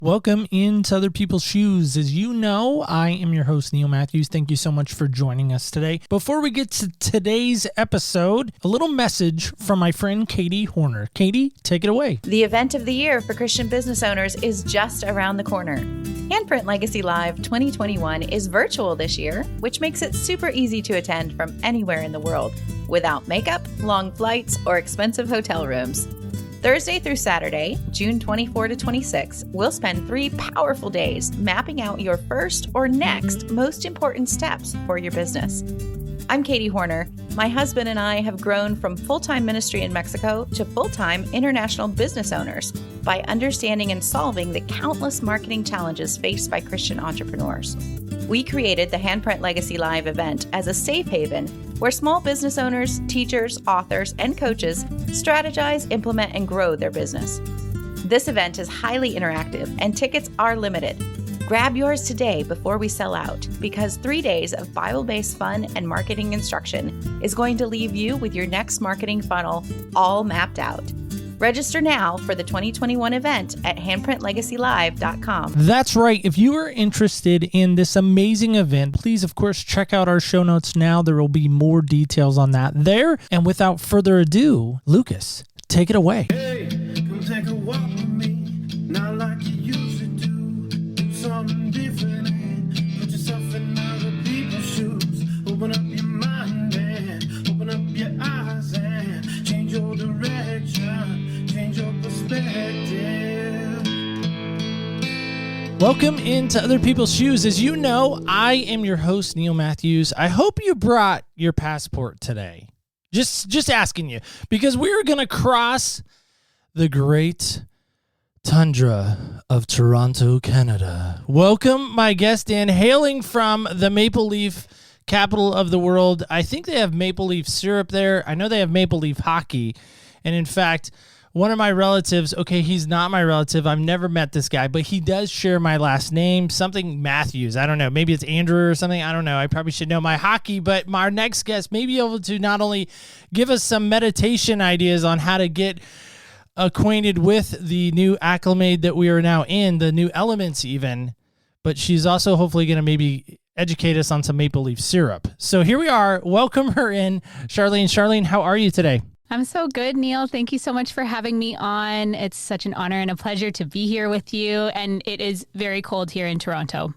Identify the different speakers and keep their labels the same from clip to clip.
Speaker 1: Welcome into Other People's Shoes. As you know, I am your host, Neil Matthews. Thank you so much for joining us today. Before we get to today's episode, a little message from my friend Katie Horner. Katie, take it away.
Speaker 2: The event of the year for Christian business owners is just around the corner. Handprint Legacy Live 2021 is virtual this year, which makes it super easy to attend from anywhere in the world without makeup, long flights, or expensive hotel rooms. Thursday through Saturday, June 24 to 26, we'll spend 3 powerful days mapping out your first or next most important steps for your business. I'm Katie Horner. My husband and I have grown from full-time ministry in Mexico to full-time international business owners by understanding and solving the countless marketing challenges faced by Christian entrepreneurs. We created the Handprint Legacy Live event as a safe haven where small business owners, teachers, authors, and coaches strategize, implement, and grow their business. This event is highly interactive and tickets are limited. Grab yours today before we sell out, because 3 days of Bible-based fun and marketing instruction is going to leave you with your next marketing funnel all mapped out. Register now for the 2021 event at handprintlegacylive.com.
Speaker 1: That's right. If you are interested in this amazing event, please, of course, check out our show notes now. There will be more details on that there. And without further ado, Lucas, take it away.
Speaker 3: Hey, come take a walk with me, not like you used to do. Do something different and put yourself in other people's shoes. Open up your mind and open up your eyes and change your direction. Change your perspective.
Speaker 1: Welcome into Other People's Shoes. As you know, I am your host, Neil Matthews. I hope you brought your passport today. Just asking you, because we're going to cross the great tundra of Toronto, Canada. Welcome, my guest in, hailing from the Maple Leaf capital of the world. I think they have maple leaf syrup there. I know they have maple leaf hockey. And in fact, one of my relatives, okay, he's not my relative. I've never met this guy, but he does share my last name, something Matthews. I don't know. Maybe it's Andrew or something. I don't know. I probably should know my hockey, but our next guest may be able to not only give us some meditation ideas on how to get acquainted with the new acclimate that we are now in, the new elements even, but she's also hopefully going to maybe educate us on some maple leaf syrup. So here we are. Welcome her in, Charlene. Charlene, how are you today?
Speaker 4: I'm so good, Neil. Thank you so much for having me on. It's such an honor and a pleasure to be here with you. And it is very cold here in Toronto,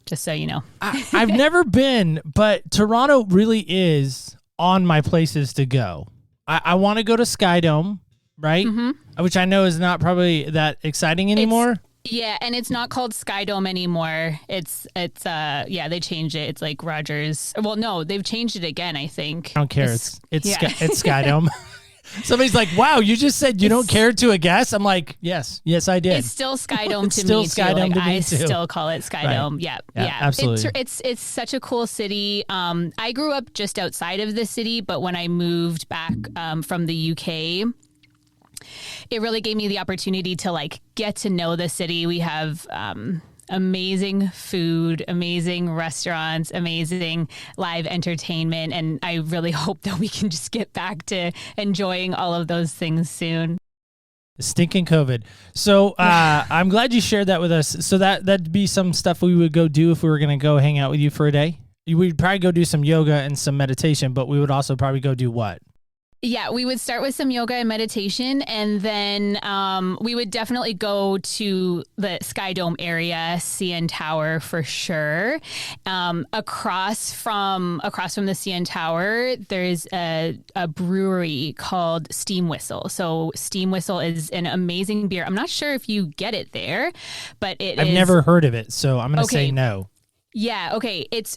Speaker 4: just so you know.
Speaker 1: I've never been, but Toronto really is on my places to go. I want to go to Skydome, right? Mm-hmm. Which I know is not probably that exciting anymore.
Speaker 4: Yeah, and it's not called Skydome anymore. It's they changed it. It's like Rogers. Well, no, they've changed it again, I think.
Speaker 1: I don't care. It's Skydome. Somebody's like, wow, you just said you don't care to a guess? I'm like, yes, I did.
Speaker 4: It's still Skydome to
Speaker 1: still
Speaker 4: me,
Speaker 1: Skydome
Speaker 4: too.
Speaker 1: to me,
Speaker 4: I
Speaker 1: too.
Speaker 4: still call it Skydome.
Speaker 1: Right.
Speaker 4: Yeah,
Speaker 1: absolutely.
Speaker 4: It's such a cool city. I grew up just outside of the city, but when I moved back from the UK, it really gave me the opportunity to get to know the city. We have amazing food, amazing restaurants, amazing live entertainment. And I really hope that we can just get back to enjoying all of those things soon.
Speaker 1: Stinking COVID. So I'm glad you shared that with us. So that'd be some stuff we would go do if we were going to go hang out with you for a day. We'd probably go do some yoga and some meditation, but we would also probably go do what?
Speaker 4: Yeah, we would start with some yoga and meditation, and then we would definitely go to the Skydome area, CN Tower for sure. Across from the CN Tower, there's a brewery called Steam Whistle. So Steam Whistle is an amazing beer. I'm not sure if you get it there, but I've
Speaker 1: never heard of it, so I'm going to say no.
Speaker 4: Yeah, okay. It's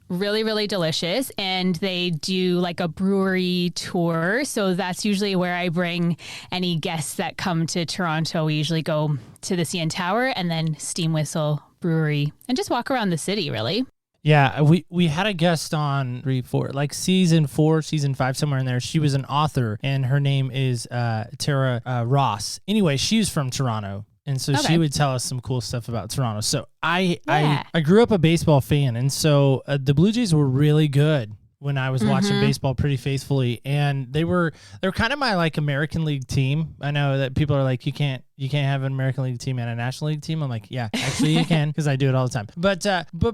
Speaker 4: really, really delicious. And they do a brewery tour. So that's usually where I bring any guests that come to Toronto. We usually go to the CN Tower and then Steam Whistle Brewery and just walk around the city, really.
Speaker 1: Yeah, we had a guest on season 4, season 5, somewhere in there. She was an author and her name is Tara Ross. Anyway, she's from Toronto. And so she would tell us some cool stuff about Toronto. So I grew up a baseball fan, and so the Blue Jays were really good when I was watching baseball pretty faithfully, and they're kind of my like American League team. I know that people are like, you can't have an American League team and a National League team. I'm like, yeah, actually you can, because I do it all the time. But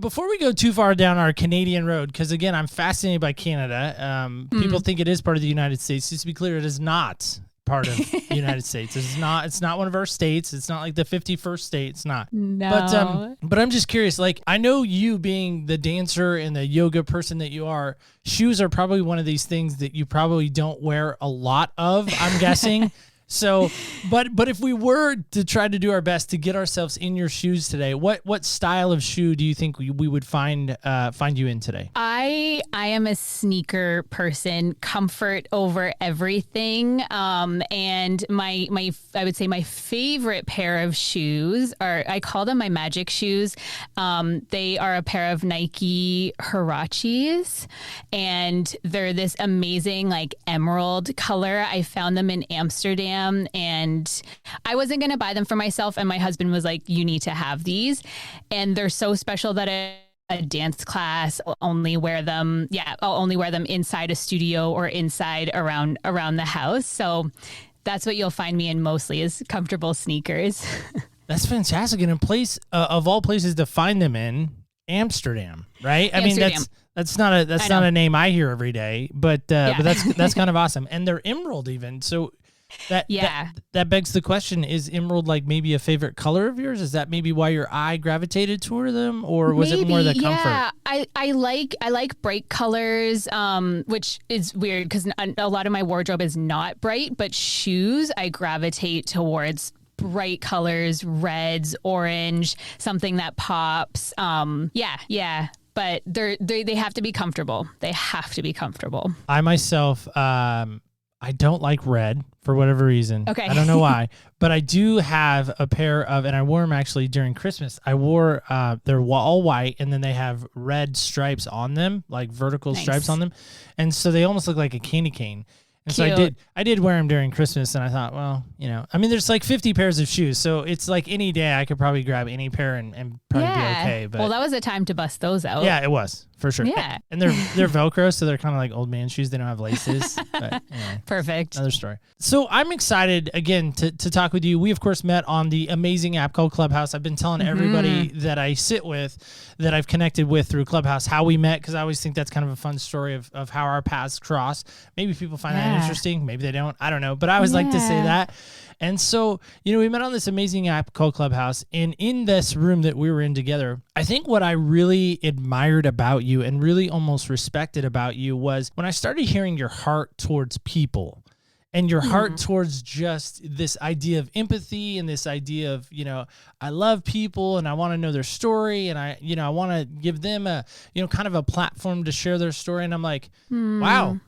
Speaker 1: before we go too far down our Canadian road, because again, I'm fascinated by Canada. People think it is part of the United States. Just to be clear, it is not part of the United States. It's not one of our states. It's not like the 51st state. It's not.
Speaker 4: No.
Speaker 1: But I'm just curious, like, I know you being the dancer and the yoga person that you are, shoes are probably one of these things that you probably don't wear a lot of, I'm guessing. So, but if we were to try to do our best to get ourselves in your shoes today, what style of shoe do you think we would find you in today?
Speaker 4: I am a sneaker person, comfort over everything. And my I would say my favorite pair of shoes I call them my magic shoes. They are a pair of Nike Huaraches, and they're this amazing like emerald color. I found them in Amsterdam. And I wasn't going to buy them for myself. And my husband was like, you need to have these. And they're so special that a dance class, I'll only wear them inside a studio or inside around the house. So that's what you'll find me in mostly, is comfortable sneakers.
Speaker 1: That's fantastic. And a place of all places to find them in, Amsterdam, right?
Speaker 4: Amsterdam.
Speaker 1: I mean, that's not a name I hear every day, but that's kind of awesome. And they're emerald even. So that begs the question, is emerald like maybe a favorite color of yours? Is that maybe why your eye gravitated toward them, or was it more the comfort?
Speaker 4: Yeah, I like bright colors, which is weird because a lot of my wardrobe is not bright, but shoes I gravitate towards bright colors, reds, orange, something that pops. But they have to be comfortable. They have to be comfortable.
Speaker 1: I myself, I don't like red for whatever reason.
Speaker 4: Okay.
Speaker 1: I don't know why, but I do have a pair of, and I wore them actually during Christmas. I wore, they're all white, and then they have red stripes on them, like vertical stripes on them. And so they almost look like a candy cane. And
Speaker 4: Cute.
Speaker 1: so I did wear them during Christmas, and I thought, well, I mean, there's like 50 pairs of shoes, so it's like any day I could probably grab any pair and probably be okay. But
Speaker 4: well, that was a time to bust those out.
Speaker 1: yeah, it was for sure.
Speaker 4: Yeah.
Speaker 1: And they're Velcro, so they're kind of like old man shoes. They don't have laces. But anyway,
Speaker 4: Perfect.
Speaker 1: another story. So I'm excited again to talk with you. We of course met on the amazing app called Clubhouse. I've been telling everybody that I sit with, that I've connected with through Clubhouse, how we met, because I always think that's kind of a fun story of how our paths cross. Maybe people find that interesting. Maybe they don't. I don't know. But I always like to say that. And so, we met on this amazing app called Clubhouse, and in this room that we were in together, I think what I really admired about you and really almost respected about you was when I started hearing your heart towards people and your heart towards just this idea of empathy and this idea of, I love people and I want to know their story, and I want to give them a, kind of a platform to share their story. And I'm like, wow.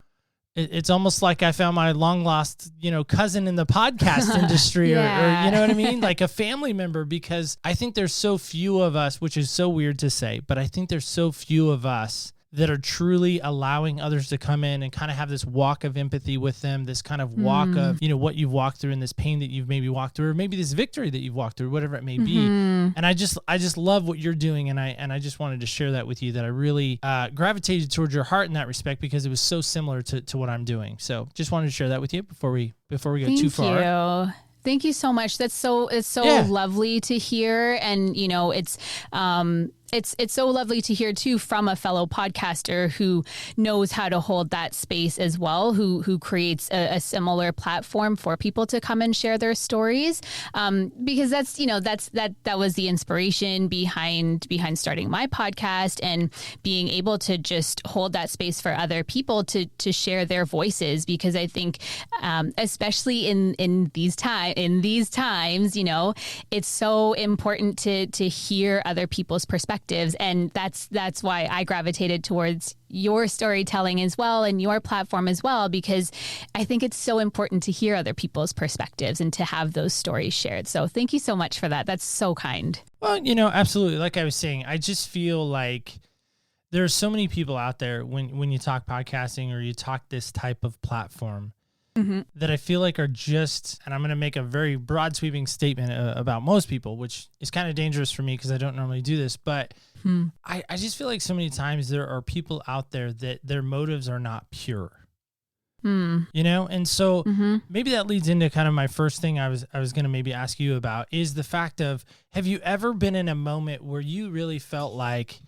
Speaker 1: It's almost like I found my long lost, cousin in the podcast industry or you know what I mean? Like a family member, because I think there's so few of us, which is so weird to say, but I think there's so few of us that are truly allowing others to come in and kind of have this walk of empathy with them, this kind of walk of, what you've walked through and this pain that you've maybe walked through, or maybe this victory that you've walked through, whatever it may be. And I just love what you're doing. And I just wanted to share that with you, that I really gravitated towards your heart in that respect, because it was so similar to what I'm doing. So just wanted to share that with you before we go too far.
Speaker 4: Thank you so much. It's so lovely to hear. And, it's so lovely to hear too from a fellow podcaster who knows how to hold that space as well, who creates a similar platform for people to come and share their stories. Because that was the inspiration behind starting my podcast, and being able to just hold that space for other people to share their voices. Because I think, especially in these times, it's so important to hear other people's perspectives. And that's why I gravitated towards your storytelling as well, and your platform as well, because I think it's so important to hear other people's perspectives and to have those stories shared. So thank you so much for that. That's so kind.
Speaker 1: Well, absolutely. Like I was saying, I just feel like there's so many people out there when you talk podcasting or you talk this type of platform that I feel like are just, and I'm going to make a very broad sweeping statement about most people, which is kind of dangerous for me because I don't normally do this, but I just feel like so many times there are people out there that their motives are not pure. You know, and so maybe that leads into kind of my first thing I was going to maybe ask you about is the fact of, have you ever been in a moment where you really felt like,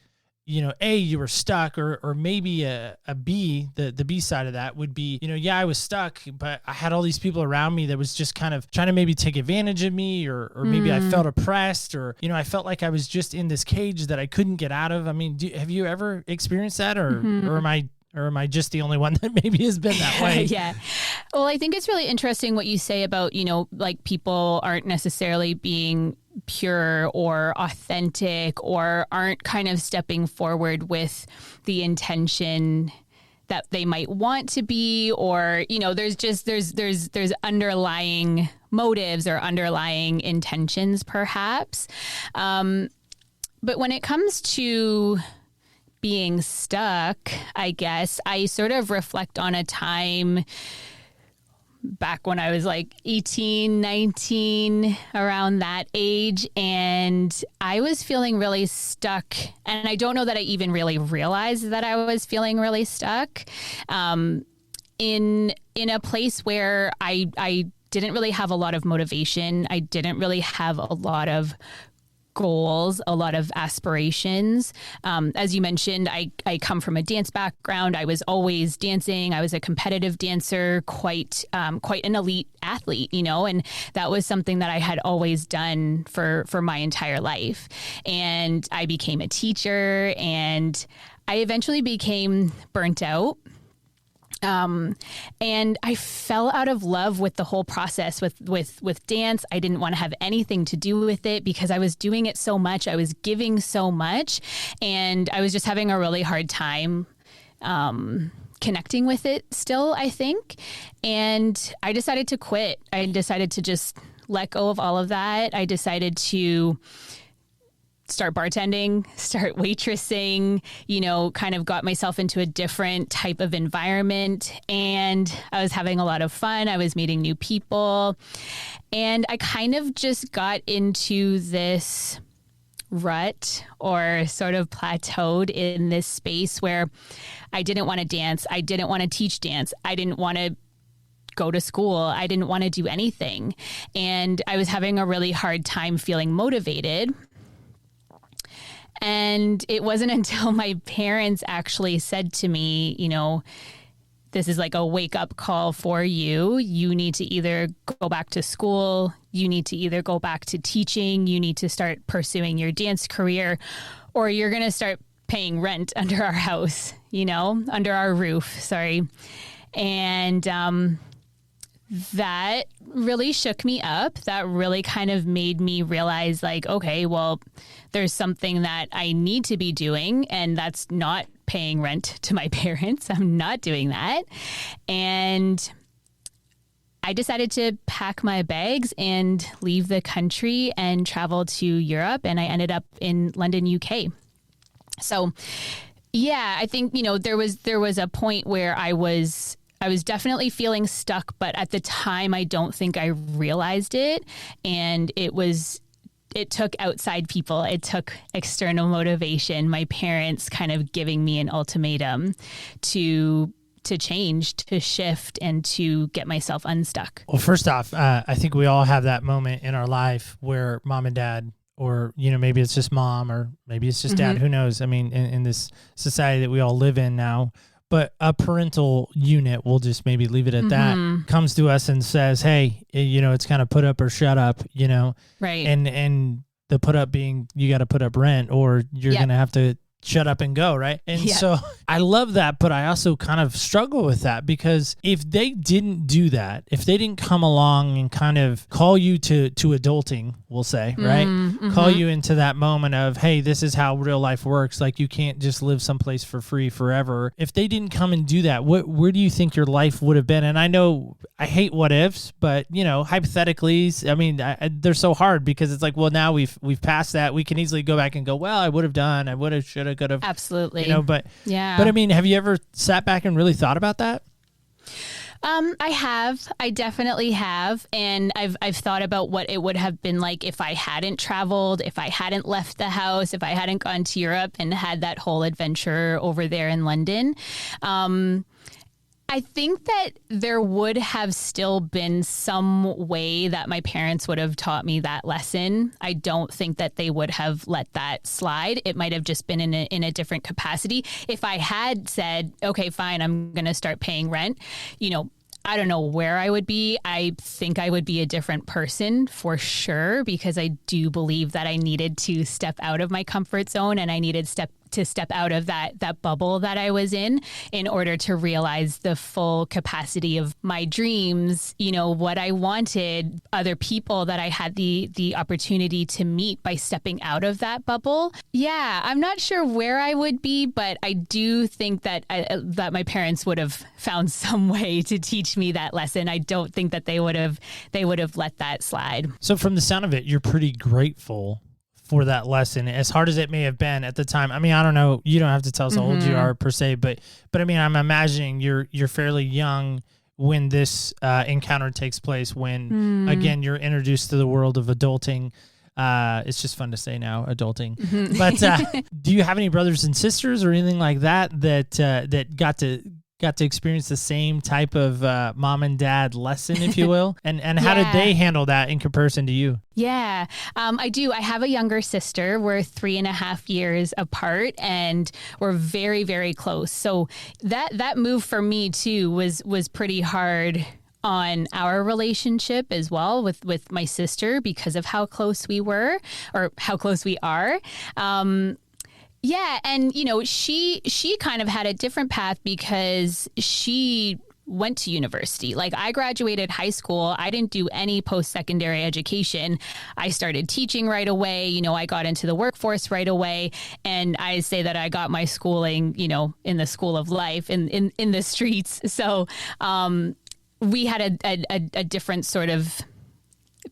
Speaker 1: you know, A, you were stuck, or maybe a B, the B side of that would be, you know, yeah, I was stuck, but I had all these people around me that was just kind of trying to maybe take advantage of me, or maybe I felt oppressed, or, you know, I felt like I was just in this cage that I couldn't get out of. I mean, have you ever experienced that, or am I just the only one that maybe has been that way?
Speaker 4: Yeah. Well, I think it's really interesting what you say about, you know, like people aren't necessarily being pure or authentic, or aren't kind of stepping forward with the intention that they might want to be, or, you know, there's underlying motives or underlying intentions perhaps. But when it comes to being stuck, I guess I sort of reflect on a time back when I was like 18, 19, around that age. And I was feeling really stuck. And I don't know that I even really realized that I was feeling really stuck in a place where I didn't really have a lot of motivation. I didn't really have a lot of goals, a lot of aspirations. As you mentioned, I come from a dance background. I was always dancing. I was a competitive dancer, quite an elite athlete, you know, and that was something that I had always done for my entire life. And I became a teacher, and I eventually became burnt out. And I fell out of love with the whole process with dance. I didn't want to have anything to do with it because I was doing it so much. I was giving so much, and I was just having a really hard time, connecting with it still, I think. And I decided to quit. I decided to just let go of all of that. I decided to start bartending, start waitressing, you know, kind of got myself into a different type of environment, and I was having a lot of fun. I was meeting new people, and I kind of just got into this rut, or sort of plateaued in this space where I didn't want to dance. I didn't want to teach dance. I didn't want to go to school. I didn't want to do anything. And I was having a really hard time feeling motivated. And it wasn't until my parents actually said to me, you know, this is like a wake up call for you. You need to either go back to school. You need to either go back to teaching. You need to start pursuing your dance career, or you're going to start paying rent under our house, you know, under our roof. Sorry. And, that really shook me up. That really kind of made me realize, like, okay, well, there's something that I need to be doing, and that's not paying rent to my parents. I'm not doing that. And I decided to pack my bags and leave the country and travel to Europe, and I ended up in London, UK. So, yeah, I think, you know, there was a point where I was definitely feeling stuck, but at the time, I don't think I realized it. And it took outside people. It took external motivation, my parents kind of giving me an ultimatum to change, to shift, and to get myself unstuck.
Speaker 1: Well, first off, I think we all have that moment in our life where mom and dad, or, you know, maybe it's just mom, or maybe it's just dad, who knows? I mean, in this society that we all live in now, but a parental unit, we'll just maybe leave it at that, comes to us and says, hey, you know, it's kind of put up or shut up, you know?
Speaker 4: Right.
Speaker 1: And the put up being, you got to put up rent, or you're going to have to shut up and go, right? And so I love that, but I also kind of struggle with that, because if they didn't do that, if they didn't come along and kind of call you to adulting, we'll say, right? Call you into that moment of, hey, this is how real life works. Like, you can't just live someplace for free forever. If they didn't come and do that, where do you think your life would have been? And I know I hate what ifs, but, you know, hypothetically, I mean, they're so hard, because it's like, well, now we've passed that. We can easily go back and go, well, I would have done, I would have, should have, could have.
Speaker 4: Absolutely.
Speaker 1: You know, but I mean, have you ever sat back and really thought about that?
Speaker 4: I definitely have. And I've thought about what it would have been like if I hadn't traveled, if I hadn't left the house, if I hadn't gone to Europe and had that whole adventure over there in London. I think that there would have still been some way that my parents would have taught me that lesson. I don't think that they would have let that slide. It might have just been in a different capacity. If I had said, okay, fine, I'm going to start paying rent, I don't know where I would be. I think I would be a different person for sure, because I do believe that I needed to step out of my comfort zone, and I needed to step out of that bubble that I was in order to realize the full capacity of my dreams, what I wanted, other people that I had the opportunity to meet by stepping out of that bubble. Yeah, I'm not sure where I would be, but I do think that that my parents would have found some way to teach me that lesson. I don't think that they would have let that slide.
Speaker 1: So from the sound of it, you're pretty grateful for that lesson, as hard as it may have been at the time. I mean, I don't know. You don't have to tell us how old you are per se, but I mean, I'm imagining you're fairly young when this encounter takes place. When again, you're introduced to the world of adulting. It's just fun to say now, adulting. But do you have any brothers and sisters or anything like that got to experience the same type of mom and dad lesson, if you will? And how did they handle that in comparison to you?
Speaker 4: Yeah, I do. I have a younger sister. We're 3.5 years apart, and we're very, very close. So that move for me too was pretty hard on our relationship as well with my sister, because of how close we were, or how close we are. Yeah, and she kind of had a different path because she went to university. Like, I graduated high school. I didn't do any post-secondary education. I started teaching right away. I got into the workforce right away. And I say that I got my schooling, in the school of life, in the streets. So we had a different sort of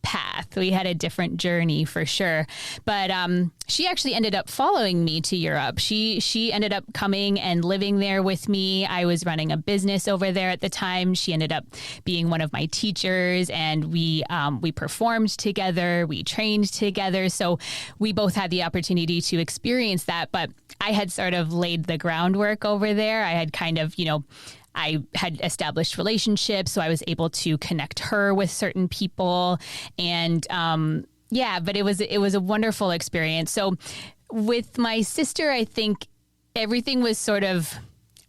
Speaker 4: path. We had a different journey for sure. But she actually ended up following me to Europe. She ended up coming and living there with me. I was running a business over there at the time. She ended up being one of my teachers, and we performed together. We trained together. So we both had the opportunity to experience that. But I had sort of laid the groundwork over there. I had kind of, I had established relationships, so I was able to connect her with certain people. And but it was a wonderful experience. So with my sister, I think everything was sort of,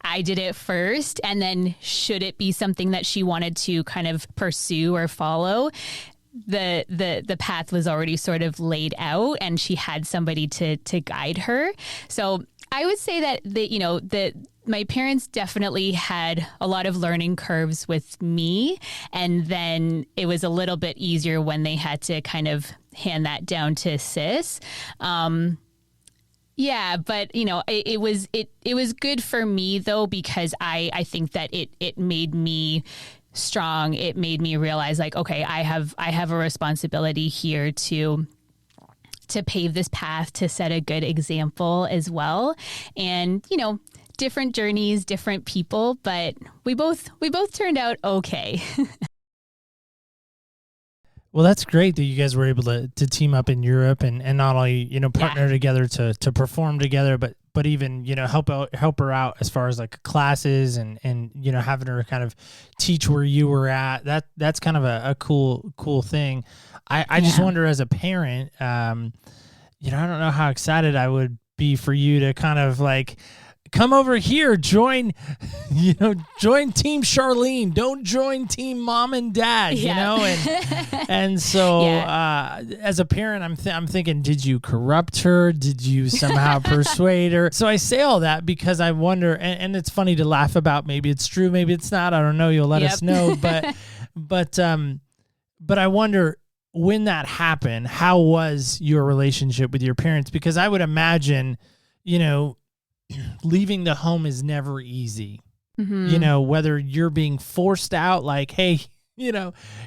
Speaker 4: I did it first, and then should it be something that she wanted to kind of pursue or follow, the path was already sort of laid out, and she had somebody to guide her. So I would say that my parents definitely had a lot of learning curves with me, and then it was a little bit easier when they had to kind of hand that down to sis. Yeah, but it was good for me though, because I think that it made me strong. It made me realize, like, okay, I have a responsibility here to pave this path, to set a good example as well. And different journeys, different people, but we both turned out okay.
Speaker 1: Well, that's great that you guys were able to team up in Europe and not only, partner together to perform together, but even, help her out as far as like classes and having her kind of teach where you were at. That's kind of a cool thing. I just wonder, as a parent, I don't know how excited I would be for you to kind of like come over here, join Team Charlene. Don't join Team Mom and Dad, and so as a parent, I'm thinking, did you corrupt her? Did you somehow persuade her? So I say all that because I wonder, and it's funny to laugh about. Maybe it's true, maybe it's not. I don't know. You'll let us know. But I wonder, when that happened, how was your relationship with your parents? Because I would imagine, leaving the home is never easy. Whether you're being forced out, like, hey,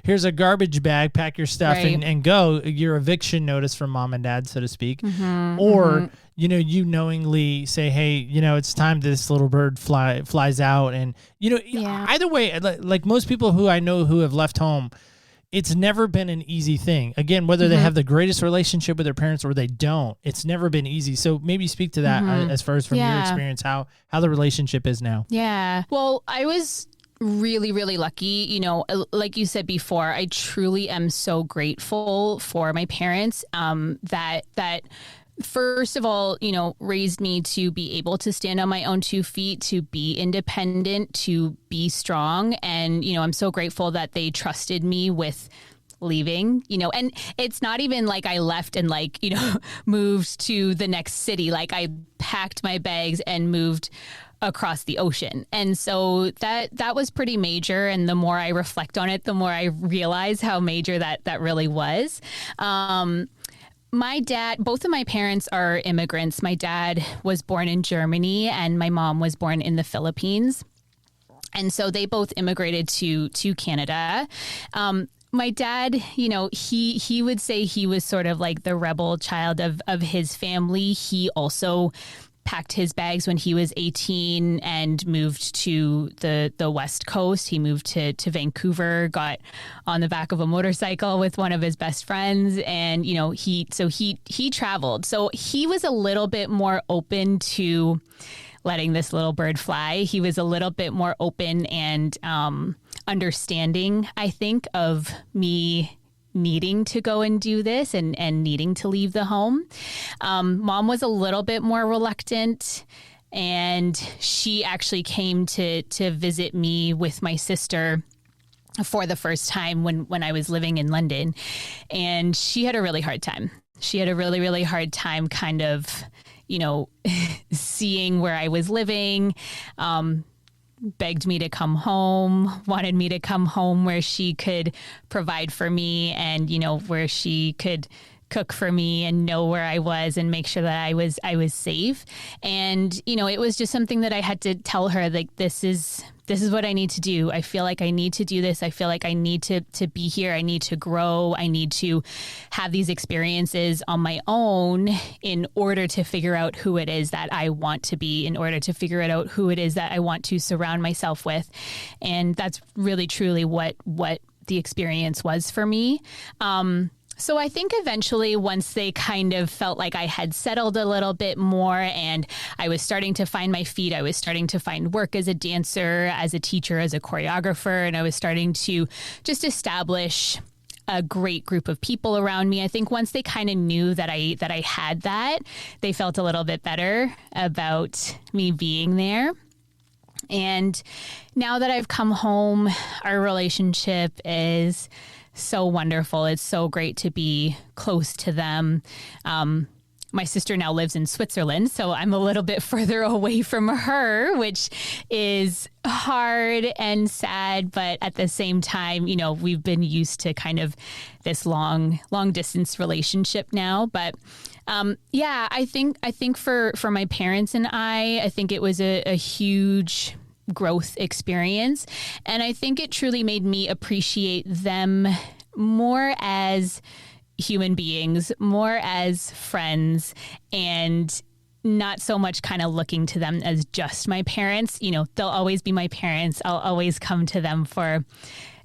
Speaker 1: here's a garbage bag, pack your stuff
Speaker 4: Right.
Speaker 1: and go. Your eviction notice from mom and dad, so to speak.
Speaker 4: Mm-hmm,
Speaker 1: Or, you knowingly say, hey, it's time this little bird flies out. And,
Speaker 4: Yeah.
Speaker 1: either way, like most people who I know who have left home, it's never been an easy thing. Again, whether they have the greatest relationship with their parents or they don't, it's never been easy. So maybe speak to that as far as from your experience, how the relationship is now.
Speaker 4: Yeah. Well, I was really, really lucky. Like you said before, I truly am so grateful for my parents that first of all, raised me to be able to stand on my own 2 feet, to be independent, to be strong. And, I'm so grateful that they trusted me with leaving, and it's not even like I left and moved to the next city. Like I packed my bags and moved across the ocean. And so that was pretty major. And the more I reflect on it, the more I realize how major that really was. My dad, both of my parents are immigrants. My dad was born in Germany and my mom was born in the Philippines. And so they both immigrated to Canada. My dad, he would say he was sort of like the rebel child of his family. He also packed his bags when he was 18 and moved to the West Coast. He moved to Vancouver, got on the back of a motorcycle with one of his best friends. And, he traveled. So he was a little bit more open to letting this little bird fly. He was a little bit more open and understanding, I think, of me needing to go and do this and needing to leave the home. Mom was a little bit more reluctant, and she actually came to visit me with my sister for the first time when I was living in London. And she had a really hard time. She had a really, really hard time kind of, seeing where I was living, begged me to come home, wanted me to come home where she could provide for me and, where she could cook for me and know where I was and make sure that I was safe. And, it was just something that I had to tell her, like, this is what I need to do. I feel like I need to do this. I feel like I need to be here. I need to grow. I need to have these experiences on my own in order to figure out who it is that I want to be, in order to figure it out who it is that I want to surround myself with. And that's really, truly what the experience was for me. So I think eventually, once they kind of felt like I had settled a little bit more and I was starting to find my feet, I was starting to find work as a dancer, as a teacher, as a choreographer, and I was starting to just establish a great group of people around me. I think once they kind of knew that I had that, they felt a little bit better about me being there. And now that I've come home, our relationship is so wonderful. It's so great to be close to them. My sister now lives in Switzerland, so I'm a little bit further away from her, which is hard and sad. But at the same time, we've been used to kind of this long distance relationship now. But I think for my parents and I think it was a huge growth experience. And I think it truly made me appreciate them more as human beings, more as friends, and not so much kind of looking to them as just my parents. They'll always be my parents. I'll always come to them for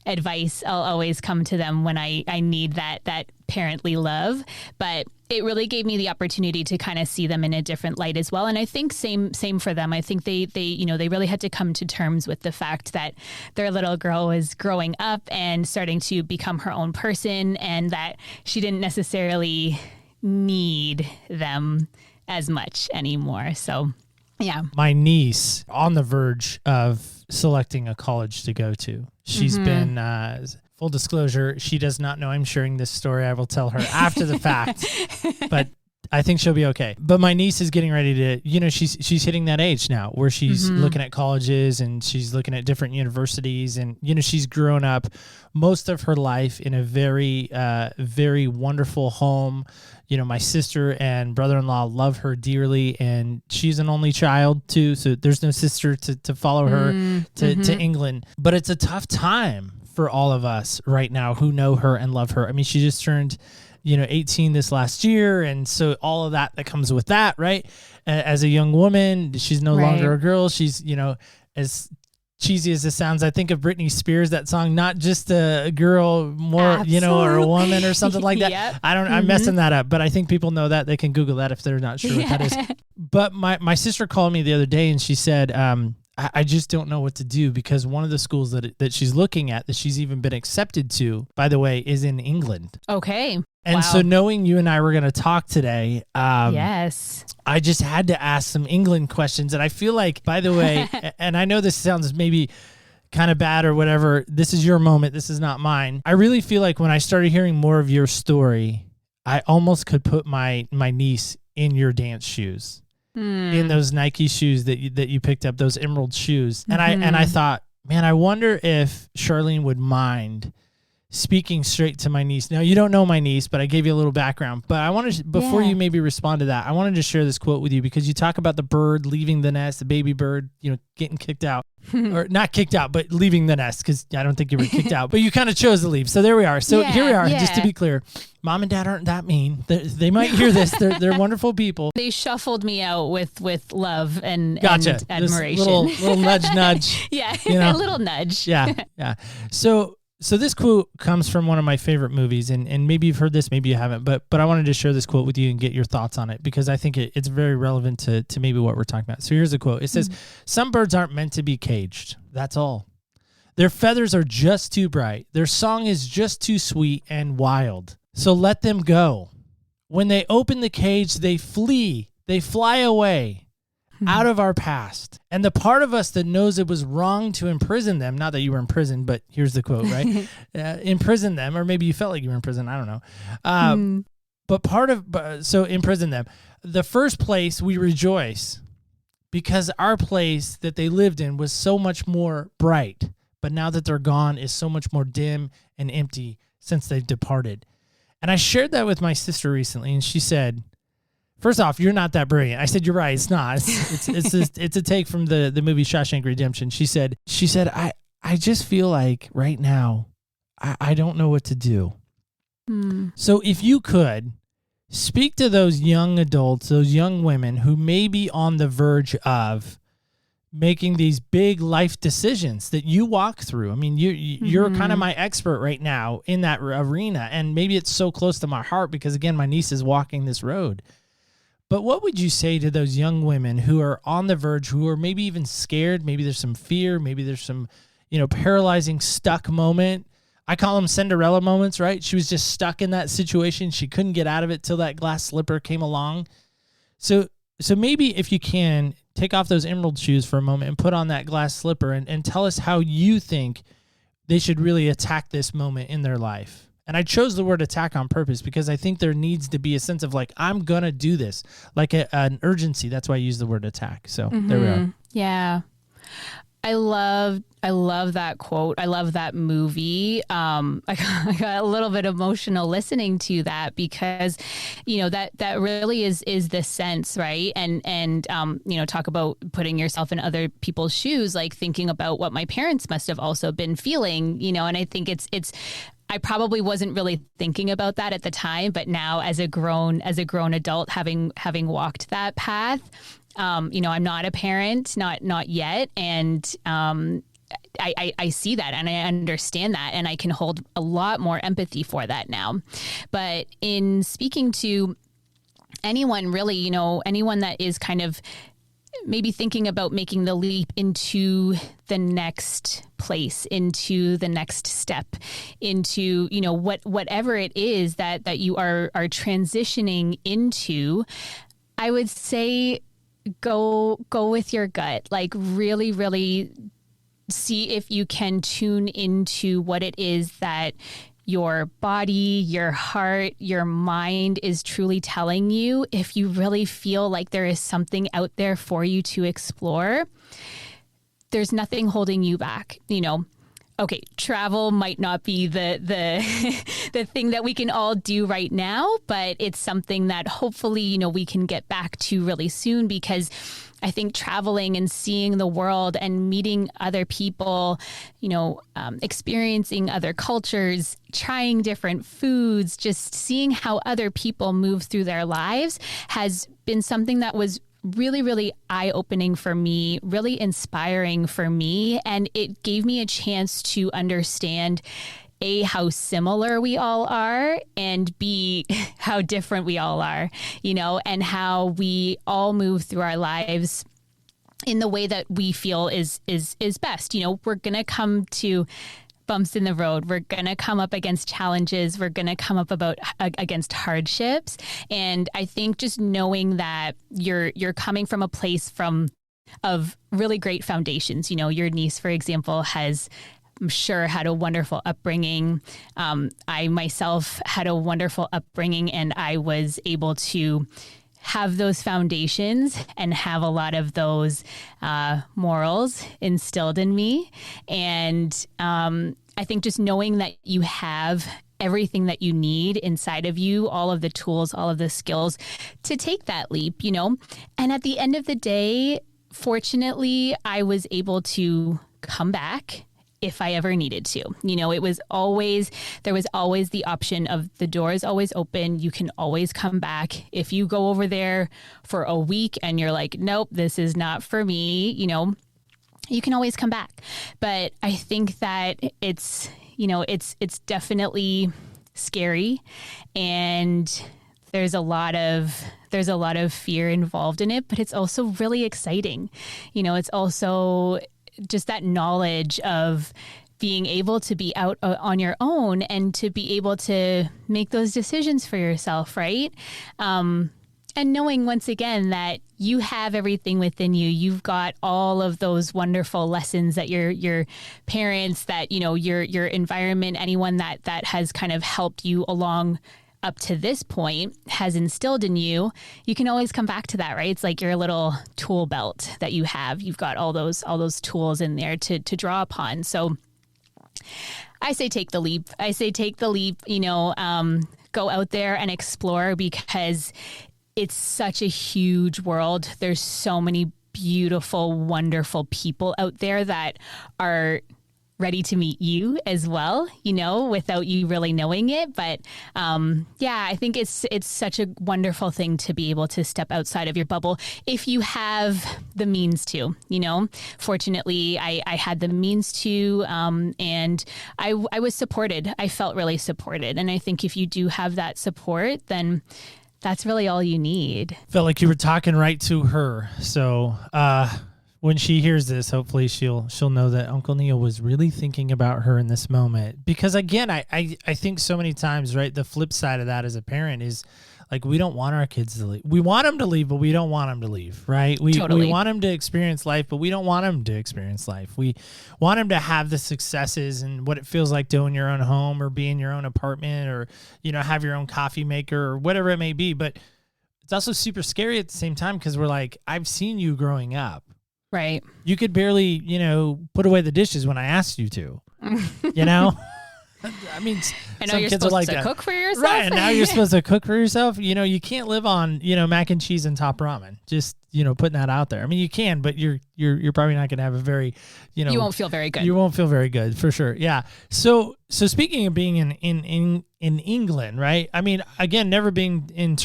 Speaker 4: advice. I'll always come to them when I need that parently love. But it really gave me the opportunity to kind of see them in a different light as well. And I think same for them. I think they really had to come to terms with the fact that their little girl was growing up and starting to become her own person, and that she didn't necessarily need them as much anymore. So, yeah.
Speaker 1: My niece on the verge of selecting a college to go to. She's been, full disclosure, she does not know I'm sharing this story. I will tell her after the fact, but I think she'll be okay. But my niece is getting ready to, she's hitting that age now where she's looking at colleges and she's looking at different universities, and, she's grown up most of her life in a very, very wonderful home. My sister and brother-in-law love her dearly, and she's an only child too. So there's no sister to follow her to England, but it's a tough time for all of us right now who know her and love her. I mean, she just turned, 18 this last year. And so all of that comes with that, right? As a young woman, she's no longer a girl. She's, as cheesy as it sounds, I think of Britney Spears, that song, not just a girl, more, or a woman or something like that.
Speaker 4: Yep.
Speaker 1: I'm messing that up, but I think people know that. They can Google that if they're not sure what that is. But my sister called me the other day and she said, I just don't know what to do, because one of the schools that she's looking at, that she's even been accepted to, by the way, is in England.
Speaker 4: Okay.
Speaker 1: And so knowing you and I were going to talk today,
Speaker 4: yes,
Speaker 1: I just had to ask some England questions. And I feel like, by the way, and I know this sounds maybe kind of bad or whatever, this is your moment, this is not mine. I really feel like when I started hearing more of your story, I almost could put my niece in your dance shoes. In those Nike shoes that you picked up, those emerald shoes. And I thought, man, I wonder if Charlene would mind speaking straight to my niece. Now, you don't know my niece, but I gave you a little background. But I wanted to, before you maybe respond to that, I wanted to share this quote with you, because you talk about the bird leaving the nest, the baby bird, getting kicked out. Or not kicked out, but leaving the nest, because I don't think you were kicked out, but you kind of chose to leave. So there we are. So here we are. Just to be clear, Mom and Dad aren't that mean. They might hear this. They're wonderful people.
Speaker 4: They shuffled me out with love and admiration.
Speaker 1: Little nudge.
Speaker 4: Yeah, a little nudge.
Speaker 1: Yeah. So this quote comes from one of my favorite movies, and maybe you've heard this, maybe you haven't, but I wanted to share this quote with you and get your thoughts on it, because I think it's very relevant to maybe what we're talking about. So here's the quote. It says, "Some birds aren't meant to be caged. That's all. Their feathers are just too bright. Their song is just too sweet and wild. So let them go. When they open the cage, they flee. They fly away out of our past. And the part of us that knows it was wrong to imprison them," not that you were in prison, but here's the quote, right? "Imprison them," or maybe you felt like you were in prison. I don't know. So imprison them. "The first place we rejoice, because our place that they lived in was so much more bright, but now that they're gone is so much more dim and empty since they've departed." And I shared that with my sister recently, and she said, first off, you're not that brilliant. I said, you're right. It's not. It's a take from the movie Shawshank Redemption. She said, I just feel like right now, I don't know what to do. So if you could speak to those young adults, those young women who may be on the verge of making these big life decisions that you walk through. I mean, you're kind of my expert right now in that arena. And maybe it's so close to my heart because, again, my niece is walking this road. But what would you say to those young women who are on the verge, who are maybe even scared? Maybe there's some fear. Maybe there's some, paralyzing stuck moment. I call them Cinderella moments, right? She was just stuck in that situation. She couldn't get out of it till that glass slipper came along. So maybe if you can, take off those emerald shoes for a moment and put on that glass slipper and tell us how you think they should really attack this moment in their life. And I chose the word attack on purpose because I think there needs to be a sense of like, I'm going to do this, like an urgency. That's why I use the word attack. So there we are.
Speaker 4: Yeah. I love that quote. I love that movie. I got a little bit emotional listening to that because, that really is the sense, right? And talk about putting yourself in other people's shoes, like thinking about what my parents must have also been feeling, and I think it's I probably wasn't really thinking about that at the time, but now as a grown adult, having walked that path, I'm not a parent, not yet. And, I see that and I understand that and I can hold a lot more empathy for that now. But in speaking to anyone really, anyone that is kind of maybe thinking about making the leap into the next place, into the next step, into, whatever it is that you are transitioning into, I would say go with your gut. Like really, really see if you can tune into what it is that your body, your heart, your mind is truly telling you. If you really feel like there is something out there for you to explore, there's nothing holding you back. Okay, travel might not be the the thing that we can all do right now, but it's something that hopefully, we can get back to really soon because I think traveling and seeing the world and meeting other people, experiencing other cultures, trying different foods, just seeing how other people move through their lives has been something that was really, really eye-opening for me, really inspiring for me. And it gave me a chance to understand how similar we all are, and B, how different we all are, and how we all move through our lives in the way that we feel is best. We're going to come to bumps in the road. We're going to come up against challenges. We're going to come up against hardships. And I think just knowing that you're coming from a place of really great foundations. Your niece, for example, I'm sure had a wonderful upbringing. I myself had a wonderful upbringing, and I was able to have those foundations and have a lot of those morals instilled in me. And I think just knowing that you have everything that you need inside of you, all of the tools, all of the skills to take that leap, And at the end of the day, fortunately, I was able to come back if I ever needed to. There was always the option of the door is always open. You can always come back. If you go over there for a week and you're like, nope, this is not for me, you can always come back. But I think that it's definitely scary, and there's a lot of fear involved in it, but it's also really exciting. It's also just that knowledge of being able to be out on your own and to be able to make those decisions for yourself, right? And knowing once again that you have everything within you. You've got all of those wonderful lessons that your parents, that, your environment, anyone that has kind of helped you along up to this point has instilled in you. You can always come back to that, right? It's like your little tool belt that you have. You've got all those tools in there to draw upon. So I say take the leap. Go out there and explore, because it's such a huge world. There's so many beautiful, wonderful people out there that are ready to meet you as well, without you really knowing it. But I think it's such a wonderful thing to be able to step outside of your bubble if you have the means to. Fortunately, I had the means to, and I was supported. I felt really supported. And I think if you do have that support, then that's really all you need.
Speaker 1: Felt like you were talking right to her. So, when she hears this, hopefully she'll know that Uncle Neil was really thinking about her in this moment. Because again, I think so many times, right, the flip side of that as a parent is like, we don't want our kids to leave. We want them to leave, but we don't want them to leave, right?
Speaker 4: Totally.
Speaker 1: We want them to experience life, but we don't want them to experience life. We want them to have the successes and what it feels like to own your own home or be in your own apartment or, have your own coffee maker or whatever it may be. But it's also super scary at the same time, because we're like, I've seen you growing up.
Speaker 4: Right.
Speaker 1: You could barely, put away the dishes when I asked you to, I mean,
Speaker 4: I know
Speaker 1: some
Speaker 4: you're
Speaker 1: kids
Speaker 4: supposed
Speaker 1: are like
Speaker 4: to
Speaker 1: that.
Speaker 4: cook for yourself.
Speaker 1: Right, and now you're supposed to cook for yourself. You can't live on, mac and cheese and top ramen. Just, putting that out there. I mean, you can, but you're probably not going to have a very,
Speaker 4: you won't feel very good.
Speaker 1: You won't feel very good, for sure. Yeah. So speaking of being in England, right? I mean, again, never being in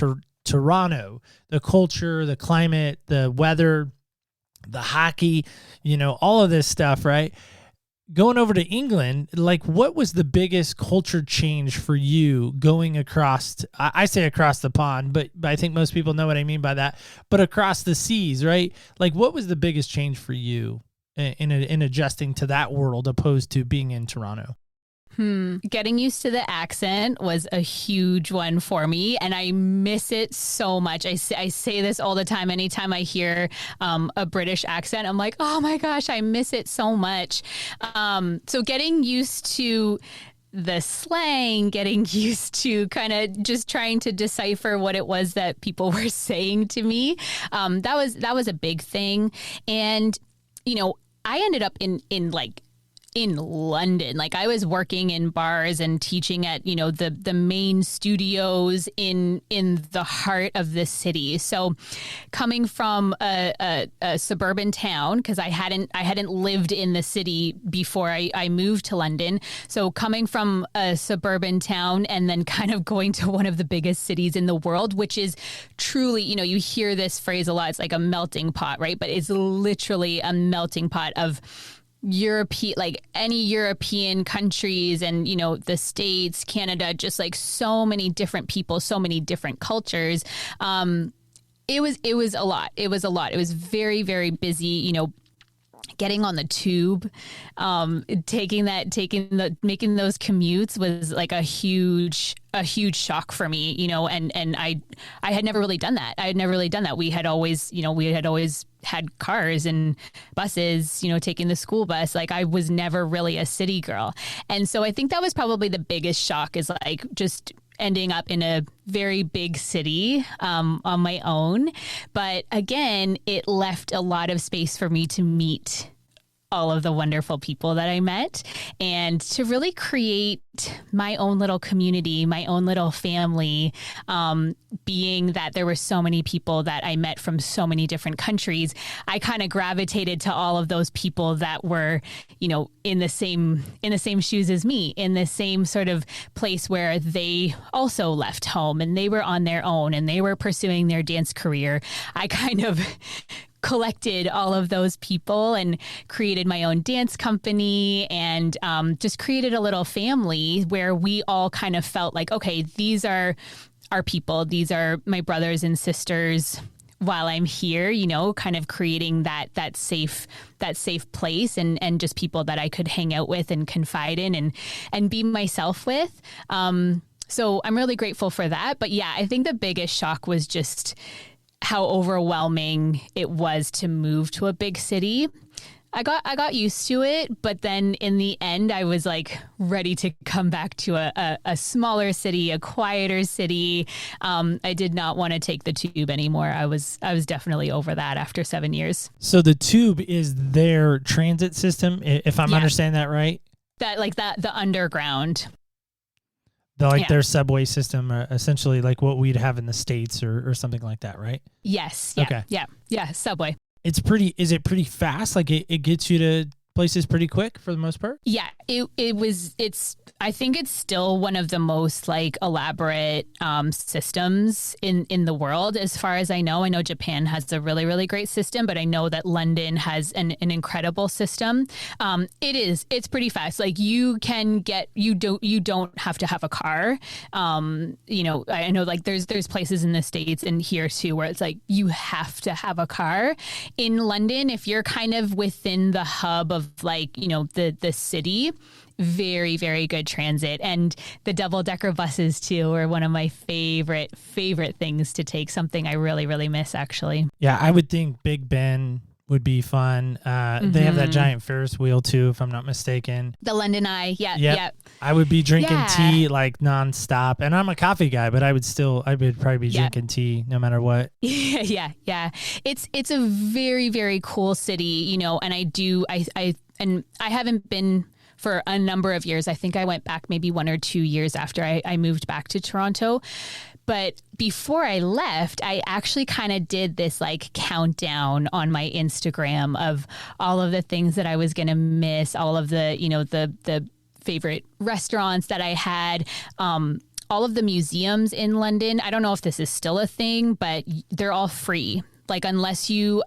Speaker 1: Toronto, the culture, the climate, the weather, the hockey, all of this stuff, right? Going over to England, like, what was the biggest culture change for you going across, I say across the pond, but I think most people know what I mean by that, but across the seas, right? Like, what was the biggest change for you in adjusting to that world opposed to being in Toronto?
Speaker 4: Getting used to the accent was a huge one for me, and I miss it so much. I say this all the time. Anytime I hear a British accent, I'm like, oh my gosh, I miss it so much. So getting used to the slang, getting used to kind of just trying to decipher what it was that people were saying to me, that was a big thing. And I ended up in like in London. Like I was working in bars and teaching at, the main studios in the heart of the city. So coming from a suburban town, because I hadn't lived in the city before I moved to London. So coming from a suburban town and then kind of going to one of the biggest cities in the world, which is truly, you hear this phrase a lot. It's like a melting pot, right? But it's literally a melting pot of any European countries and, the States, Canada, just like so many different people, so many different cultures. It was a lot. It was a lot. It was very, very busy, getting on the tube, making those commutes was like a huge shock for me, and I had never really done that. We had always had cars and buses, taking the school bus. Like I was never really a city girl. And so I think that was probably the biggest shock, is like just ending up in a very big city on my own. But again, it left a lot of space for me to meet all of the wonderful people that I met and to really create my own little community, my own little family, being that there were so many people that I met from so many different countries. I kind of gravitated to all of those people that were, in the same shoes as me, in the same sort of place where they also left home and they were on their own and they were pursuing their dance career. I kind of collected all of those people and created my own dance company and just created a little family where we all kind of felt like, okay, these are our people. These are my brothers and sisters while I'm here, kind of creating that safe place and just people that I could hang out with and confide in and be myself with. So I'm really grateful for that. But yeah, I think the biggest shock was just how overwhelming it was to move to a big city. I got used to it, but then in the end, I was like ready to come back to a smaller city, a quieter city. I did not want to take the tube anymore. I was definitely over that after 7 years.
Speaker 1: So the tube is their transit system, if I'm understanding that right?
Speaker 4: The underground.
Speaker 1: Their subway system, essentially like what we'd have in the States or something like that, right?
Speaker 4: Yes. Yeah, okay. Yeah. Subway.
Speaker 1: Is it pretty fast? Like it gets you to places pretty quick for the most part?
Speaker 4: Yeah, I think it's still one of the most like elaborate systems in the world, as far as I know. I know Japan has a really, really great system, but I know that London has an incredible system. It's pretty fast. Like you don't have to have a car. I know like there's places in the States and here too where it's like you have to have a car. In London, if you're kind of within the hub of like, the city, very, very good transit. And the double-decker buses too are one of my favorite things to take, something I really, really miss actually.
Speaker 1: Yeah, I would think Big Ben would be fun. They have that giant Ferris wheel too, if I'm not mistaken.
Speaker 4: The London Eye, yeah.
Speaker 1: I would be drinking tea like nonstop, and I'm a coffee guy, but I would probably be drinking tea no matter what.
Speaker 4: Yeah. It's a very, very cool city, and I haven't been for a number of years. I think I went back maybe 1 or 2 years after I moved back to Toronto. But before I left, I actually kind of did this like countdown on my Instagram of all of the things that I was going to miss, all of the, the favorite restaurants that I had, all of the museums in London. I don't know if this is still a thing, but they're all free. Like unless you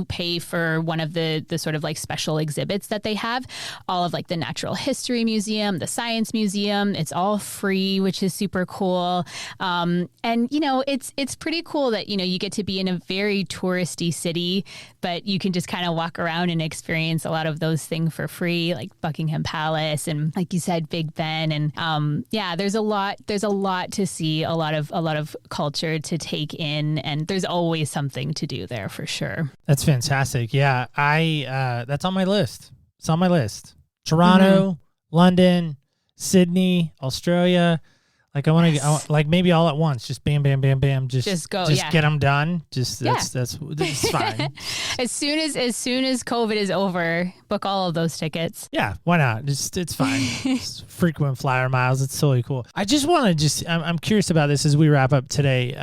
Speaker 4: pay for one of the sort of like special exhibits that they have, all of like the Natural History Museum, the Science Museum, it's all free, which is super cool. And it's pretty cool that you get to be in a very touristy city, but you can just kind of walk around and experience a lot of those things for free, like Buckingham Palace and like you said, Big Ben, and there's a lot to see, a lot of culture to take in, and there's always something to do there for sure.
Speaker 1: That's fantastic. Yeah, that's on my list. It's on my list. Toronto, London, Sydney, Australia. Like I want to, like maybe all at once, just bam, bam, bam, bam, just
Speaker 4: go,
Speaker 1: just get them done. Just that's fine.
Speaker 4: As soon as COVID is over, book all of those tickets.
Speaker 1: Yeah, why not? It's fine. It's frequent flyer miles. It's totally cool. I just want to I'm curious about this as we wrap up today.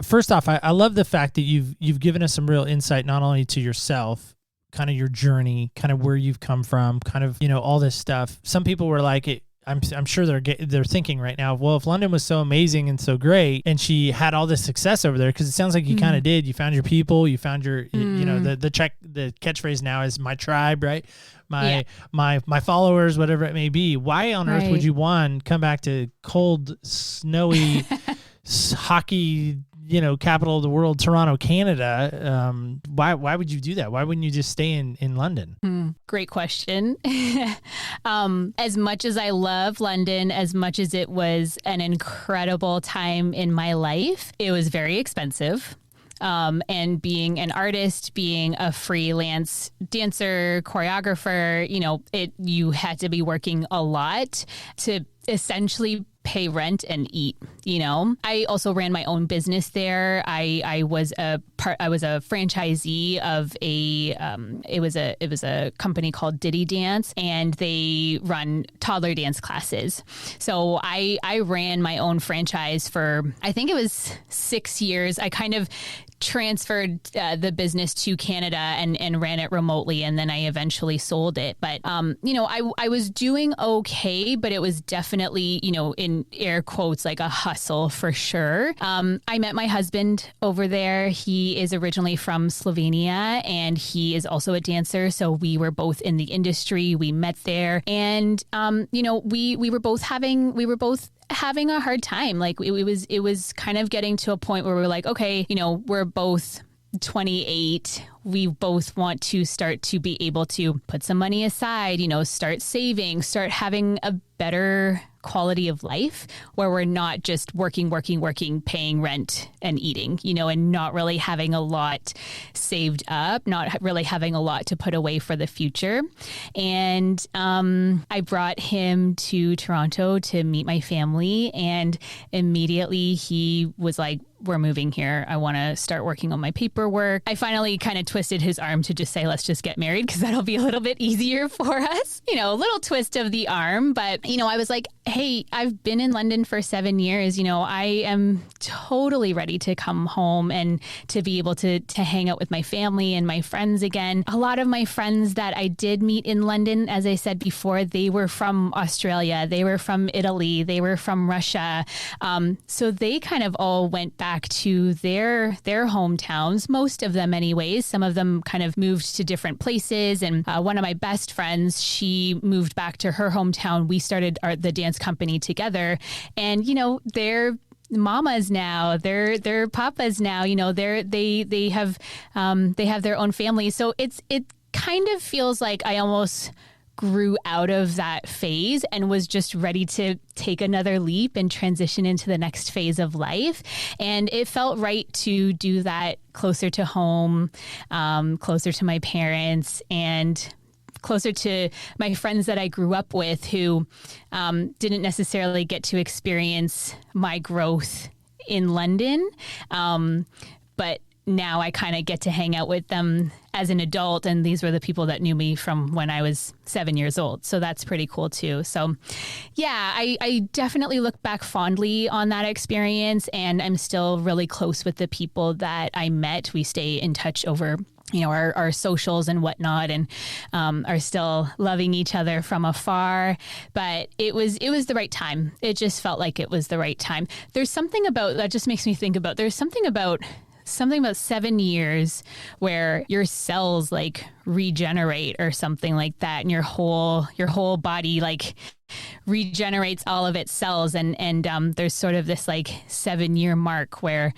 Speaker 1: First off, I love the fact that you've given us some real insight, not only to yourself, kind of your journey, kind of where you've come from, kind of, all this stuff. Some people were like, I'm sure they're thinking right now, well, if London was so amazing and so great, and she had all this success over there, because it sounds like you kind of did. You found your people. You found your, the catchphrase now is my tribe, right? My followers, whatever it may be. Why on earth would you come back to cold, snowy, hockey, capital of the world, Toronto, Canada? Why would you do that? Why wouldn't you just stay in London?
Speaker 4: Great question. As much as I love London, as much as it was an incredible time in my life, it was very expensive. And being an artist, being a freelance dancer, choreographer, you had to be working a lot to essentially pay rent and eat. I also ran my own business there. I was a franchisee of it was a company called Diddy Dance, and they run toddler dance classes. So I ran my own franchise for, I think it was 6 years. I kind of transferred the business to Canada and ran it remotely, and then I eventually sold it. But I was doing okay, but it was definitely, in air quotes, like a hustle for sure. I met my husband over there. He is originally from Slovenia, and he is also a dancer. So we were both in the industry. We met there, and we were both having a hard time. Like it was kind of getting to a point where we're like, okay, we're both 28. We both want to start to be able to put some money aside, start saving, start having a better quality of life where we're not just working, paying rent and eating, and not really having a lot saved up, not really having a lot to put away for the future. And I brought him to Toronto to meet my family, and immediately he was like, we're moving here. I want to start working on my paperwork. I finally kind of twisted his arm to just say, let's just get married, because that'll be a little bit easier for us. A little twist of the arm. But, I was like, hey, I've been in London for 7 years. I am totally ready to come home and to be able to hang out with my family and my friends again. A lot of my friends that I did meet in London, as I said before, they were from Australia. They were from Italy. They were from Russia. So they kind of all went back to their hometowns, most of them anyways. Some of them kind of moved to different places. And one of my best friends, she moved back to her hometown. We started the dance company together, and they're mamas now, they're papas now, they have their own families. So it kind of feels like I almost grew out of that phase and was just ready to take another leap and transition into the next phase of life. And it felt right to do that closer to home, closer to my parents, and closer to my friends that I grew up with who didn't necessarily get to experience my growth in London. But now I kind of get to hang out with them as an adult. And these were the people that knew me from when I was 7 years old. So that's pretty cool too. So yeah, I definitely look back fondly on that experience, and I'm still really close with the people that I met. We stay in touch over our socials and whatnot, and are still loving each other from afar. But it was the right time. It just felt like it was the right time. There's something about that just makes me think about, there's something about 7 years where your cells like regenerate or something like that, and your whole body like regenerates all of its cells, and there's sort of this like 7-year mark where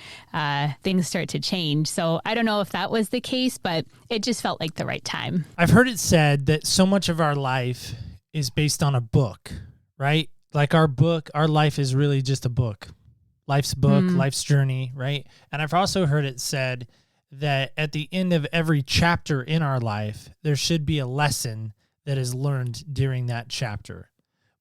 Speaker 4: things start to change. So I don't know if that was the case, but it just felt like the right time.
Speaker 1: I've heard it said that so much of our life is based on a book, right? Like our life is really just a book. Life's book, life's journey, right? And I've also heard it said that at the end of every chapter in our life, there should be a lesson that is learned during that chapter.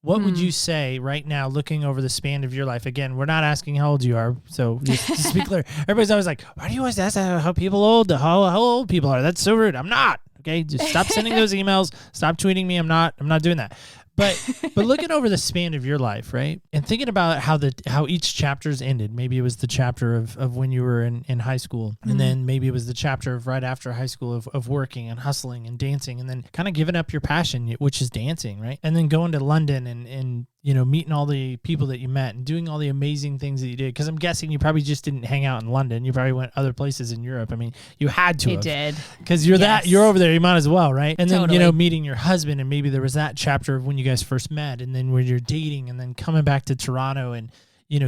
Speaker 1: what would you say right now, looking over the span of your life? Again, we're not asking how old you are, so just to be clear. Everybody's always like, why do you always ask how people old, how old people are? That's so rude. I'm not. Okay, just stop sending those emails. Stop tweeting me. I'm not doing that. But looking over the span of your life, right, and thinking about how each chapter's ended. Maybe it was the chapter of when you were in high school, and then maybe it was the chapter of right after high school of working and hustling and dancing, and then kind of giving up your passion, which is dancing, right, and then going to London and meeting all the people that you met and doing all the amazing things that you did. Because I'm guessing you probably just didn't hang out in London. You probably went other places in Europe. I mean, you had to.
Speaker 4: I did.
Speaker 1: Because you're over there. You might as well, right? And then,
Speaker 4: Totally.
Speaker 1: meeting your husband, and maybe there was that chapter of when you guys first met, and then when you're dating, and then coming back to Toronto and,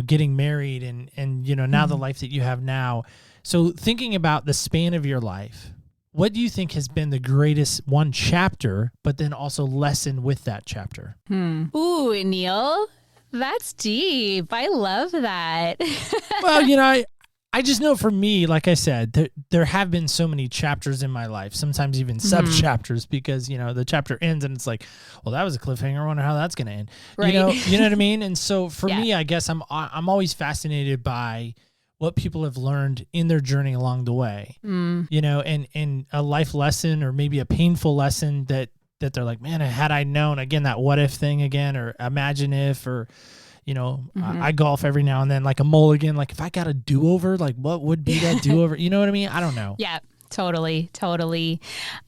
Speaker 1: getting married and now the life that you have now. So thinking about the span of your life, what do you think has been the greatest one chapter, but then also lesson with that chapter?
Speaker 4: Ooh, Neil, that's deep. I love that.
Speaker 1: Well, I just know for me, like I said, there have been so many chapters in my life, sometimes even sub-chapters, because, the chapter ends and it's like, well, that was a cliffhanger. I wonder how that's going to end.
Speaker 4: Right.
Speaker 1: You know what I mean? And so for me, I guess I'm always fascinated by what people have learned in their journey along the way, and a life lesson or maybe a painful lesson that they're like, man, had I known, again, that what if thing again, or imagine if, or, I golf every now and then, like a mulligan, like if I got a do-over, like what would be that do-over? You know what I mean? I don't know.
Speaker 4: Yeah, totally.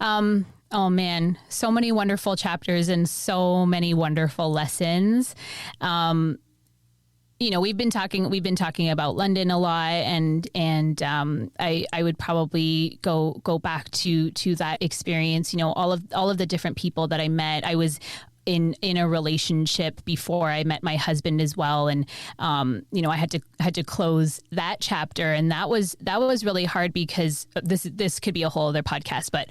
Speaker 4: Oh man, so many wonderful chapters and so many wonderful lessons. We've been talking about London a lot, and I would probably go back to that experience. All of the different people that I met. I was in a relationship before I met my husband as well, and I had to close that chapter, and that was really hard because this could be a whole other podcast, but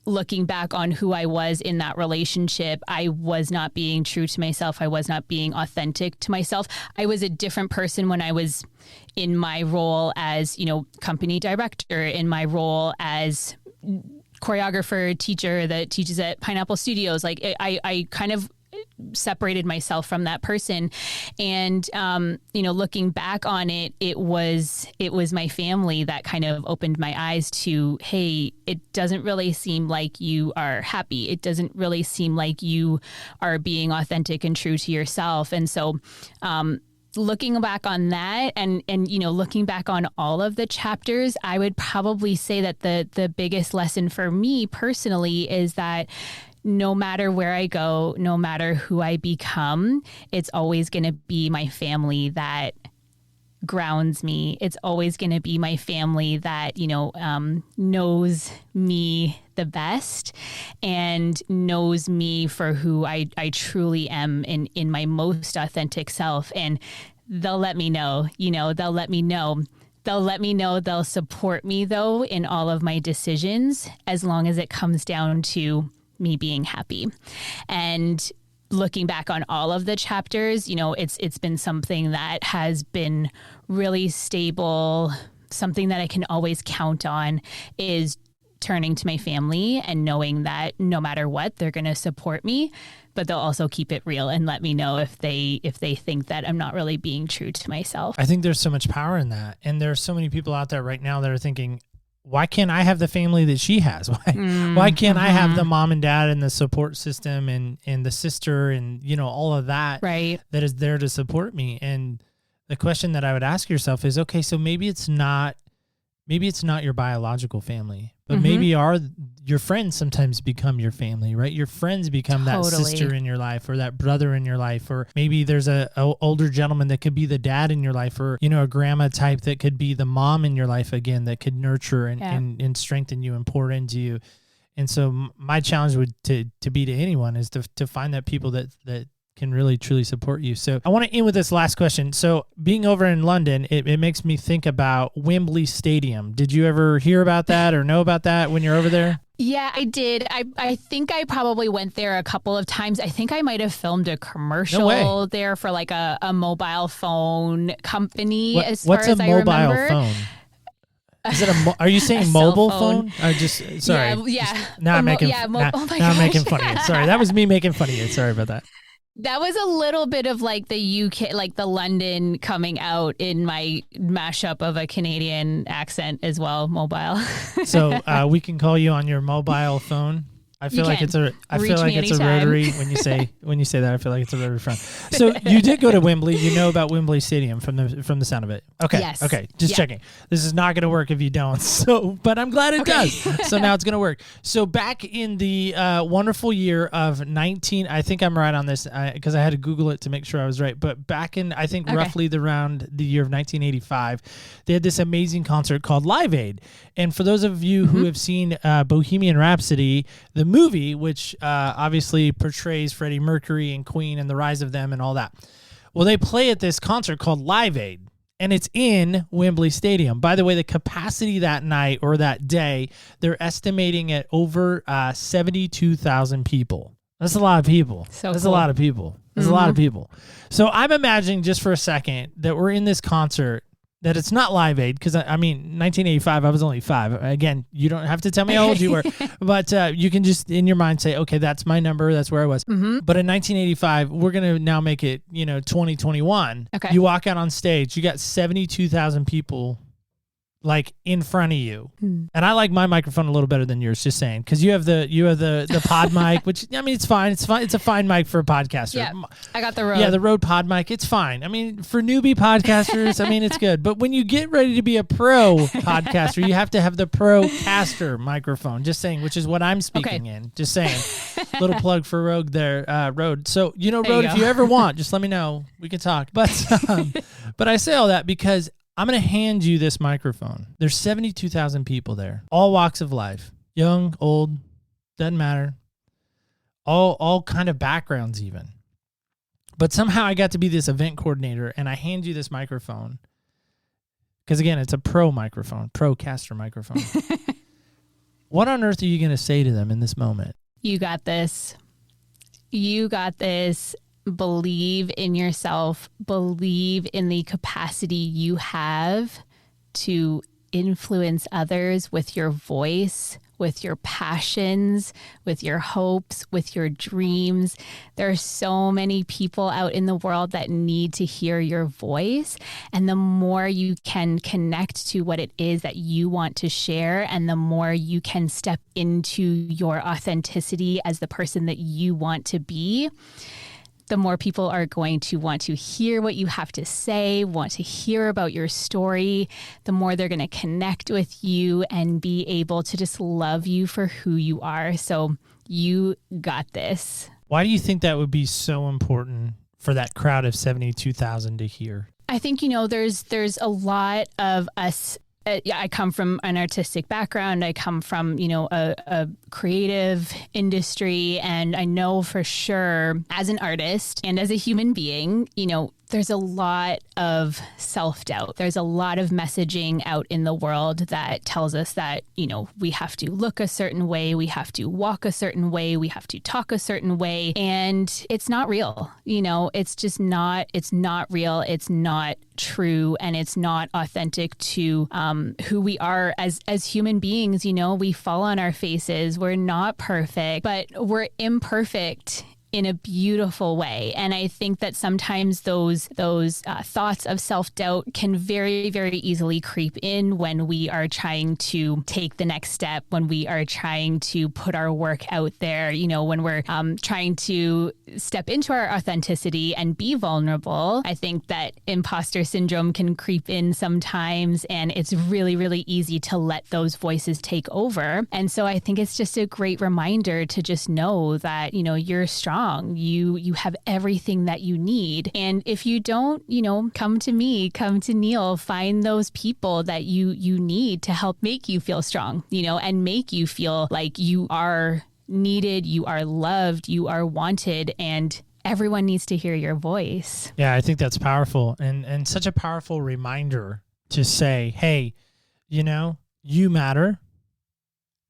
Speaker 4: looking back on who I was in that relationship, I was not being true to myself. I was not being authentic to myself. I was a different person when I was in my role as, company director, in my role as choreographer, teacher that teaches at Pineapple Studios. Like I kind of separated myself from that person. And, looking back on it, it was my family that kind of opened my eyes to, hey, it doesn't really seem like you are happy. It doesn't really seem like you are being authentic and true to yourself. And so, looking back on that and looking back on all of the chapters, I would probably say that the biggest lesson for me personally is that no matter where I go, no matter who I become, it's always going to be my family that grounds me. It's always going to be my family that, knows me the best and knows me for who I truly am in my most authentic self. And they'll let me know, they'll let me know. They'll let me know. They'll support me, though, in all of my decisions, as long as it comes down to me being happy. And looking back on all of the chapters, it's been something that has been really stable. Something that I can always count on is turning to my family and knowing that no matter what, they're going to support me, but they'll also keep it real and let me know if they think that I'm not really being true to myself.
Speaker 1: I think there's so much power in that. And there are so many people out there right now that are thinking, why can't I have the family that she has? Why can't I have the mom and dad and the support system and the sister and, all of that,
Speaker 4: right, that
Speaker 1: is there to support me? And the question that I would ask yourself is, okay, so maybe it's not your biological family, but maybe your friends sometimes become your family, right? Your friends become that sister in your life or that brother in your life, or maybe there's a older gentleman that could be the dad in your life, or, a grandma type that could be the mom in your life again, that could nurture and strengthen you and pour into you. And so my challenge would to be to anyone is to find that people that can really truly support you. So I want to end with this last question. So being over in London, it makes me think about Wembley Stadium. Did you ever hear about that or know about that when you're over there?
Speaker 4: Yeah, I did. I think I probably went there a couple of times. I think I might have filmed a commercial there for like a mobile phone company. What's a mobile phone?
Speaker 1: Is it are you saying mobile phone? Or just sorry.
Speaker 4: Yeah.
Speaker 1: Now I'm making fun of you. Sorry, that was me making fun of you. Sorry about that.
Speaker 4: That was a little bit of like the UK, like the London coming out in my mashup of a Canadian accent as well, mobile.
Speaker 1: So we can call you on your mobile phone. I feel like it's a rotary when you say that. I feel like it's a rotary phone. So you did go to Wembley. You know about Wembley Stadium from the sound of it. Okay.
Speaker 4: Yes.
Speaker 1: Okay. Just checking. This is not going to work if you don't. So, but I'm glad it does. So now it's going to work. So back in the wonderful year of I think I'm right on this because I had to Google it to make sure I was right. But back in I think roughly around the year of 1985, they had this amazing concert called Live Aid. And for those of you who have seen Bohemian Rhapsody, the movie, which obviously portrays Freddie Mercury and Queen and the rise of them and all that. Well, they play at this concert called Live Aid, and it's in Wembley Stadium. By the way, the capacity that night or that day, they're estimating at over 72,000 people. That's a lot of people. That's a lot of people. That's a lot of people. So I'm imagining just for a second that we're in this concert, that it's not Live Aid, because, 1985, I was only 5. Again, you don't have to tell me how old you were, but you can just, in your mind, say, okay, that's my number, that's where I was. But in 1985, we're going to now make it, 2021.
Speaker 4: Okay.
Speaker 1: You walk out on stage, you got 72,000 people, like, in front of you. And I like my microphone a little better than yours, just saying, because you have the pod mic, which, it's fine. It's fine. It's a fine mic for a podcaster.
Speaker 4: Yeah, I got the Rode.
Speaker 1: Yeah, the Rode pod mic. It's fine. For newbie podcasters, it's good. But when you get ready to be a pro podcaster, you have to have the Procaster microphone. Just saying, which is what I'm speaking in. Just saying. Little plug for Rode there, Rode. So, Rode, if you ever want, just let me know. We can talk. But I say all that because I'm going to hand you this microphone. There's 72,000 people there, all walks of life, young, old, doesn't matter, all kind of backgrounds even. But somehow I got to be this event coordinator, and I hand you this microphone because, again, it's a pro microphone, Procaster microphone. What on earth are you going to say to them in this moment?
Speaker 4: You got this. You got this. Believe in yourself, believe in the capacity you have to influence others with your voice, with your passions, with your hopes, with your dreams. There are so many people out in the world that need to hear your voice. And the more you can connect to what it is that you want to share, and the more you can step into your authenticity as the person that you want to be, the more people are going to want to hear what you have to say, want to hear about your story, the more they're going to connect with you and be able to just love you for who you are. So you got this.
Speaker 1: Why do you think that would be so important for that crowd of 72,000 to hear?
Speaker 4: I think, there's a lot of us. I come from an artistic background. I come from, a creative industry. And I know for sure as an artist and as a human being, there's a lot of self-doubt. There's a lot of messaging out in the world that tells us that, we have to look a certain way. We have to walk a certain way. We have to talk a certain way. And it's not real. It's just not, it's not real. It's not true. And it's not authentic to who we are as human beings. We fall on our faces. We're not perfect, but we're imperfect in a beautiful way. And I think that sometimes those thoughts of self-doubt can very, very easily creep in when we are trying to take the next step, when we are trying to put our work out there, when we're trying to step into our authenticity and be vulnerable. I think that imposter syndrome can creep in sometimes, and it's really, really easy to let those voices take over. And so I think it's just a great reminder to just know that, you're strong. You have everything that you need. And if you don't, come to me, come to Neil, find those people that you need to help make you feel strong, and make you feel like you are needed, you are loved, you are wanted, and everyone needs to hear your voice.
Speaker 1: Yeah, I think that's powerful and such a powerful reminder to say, hey, you matter.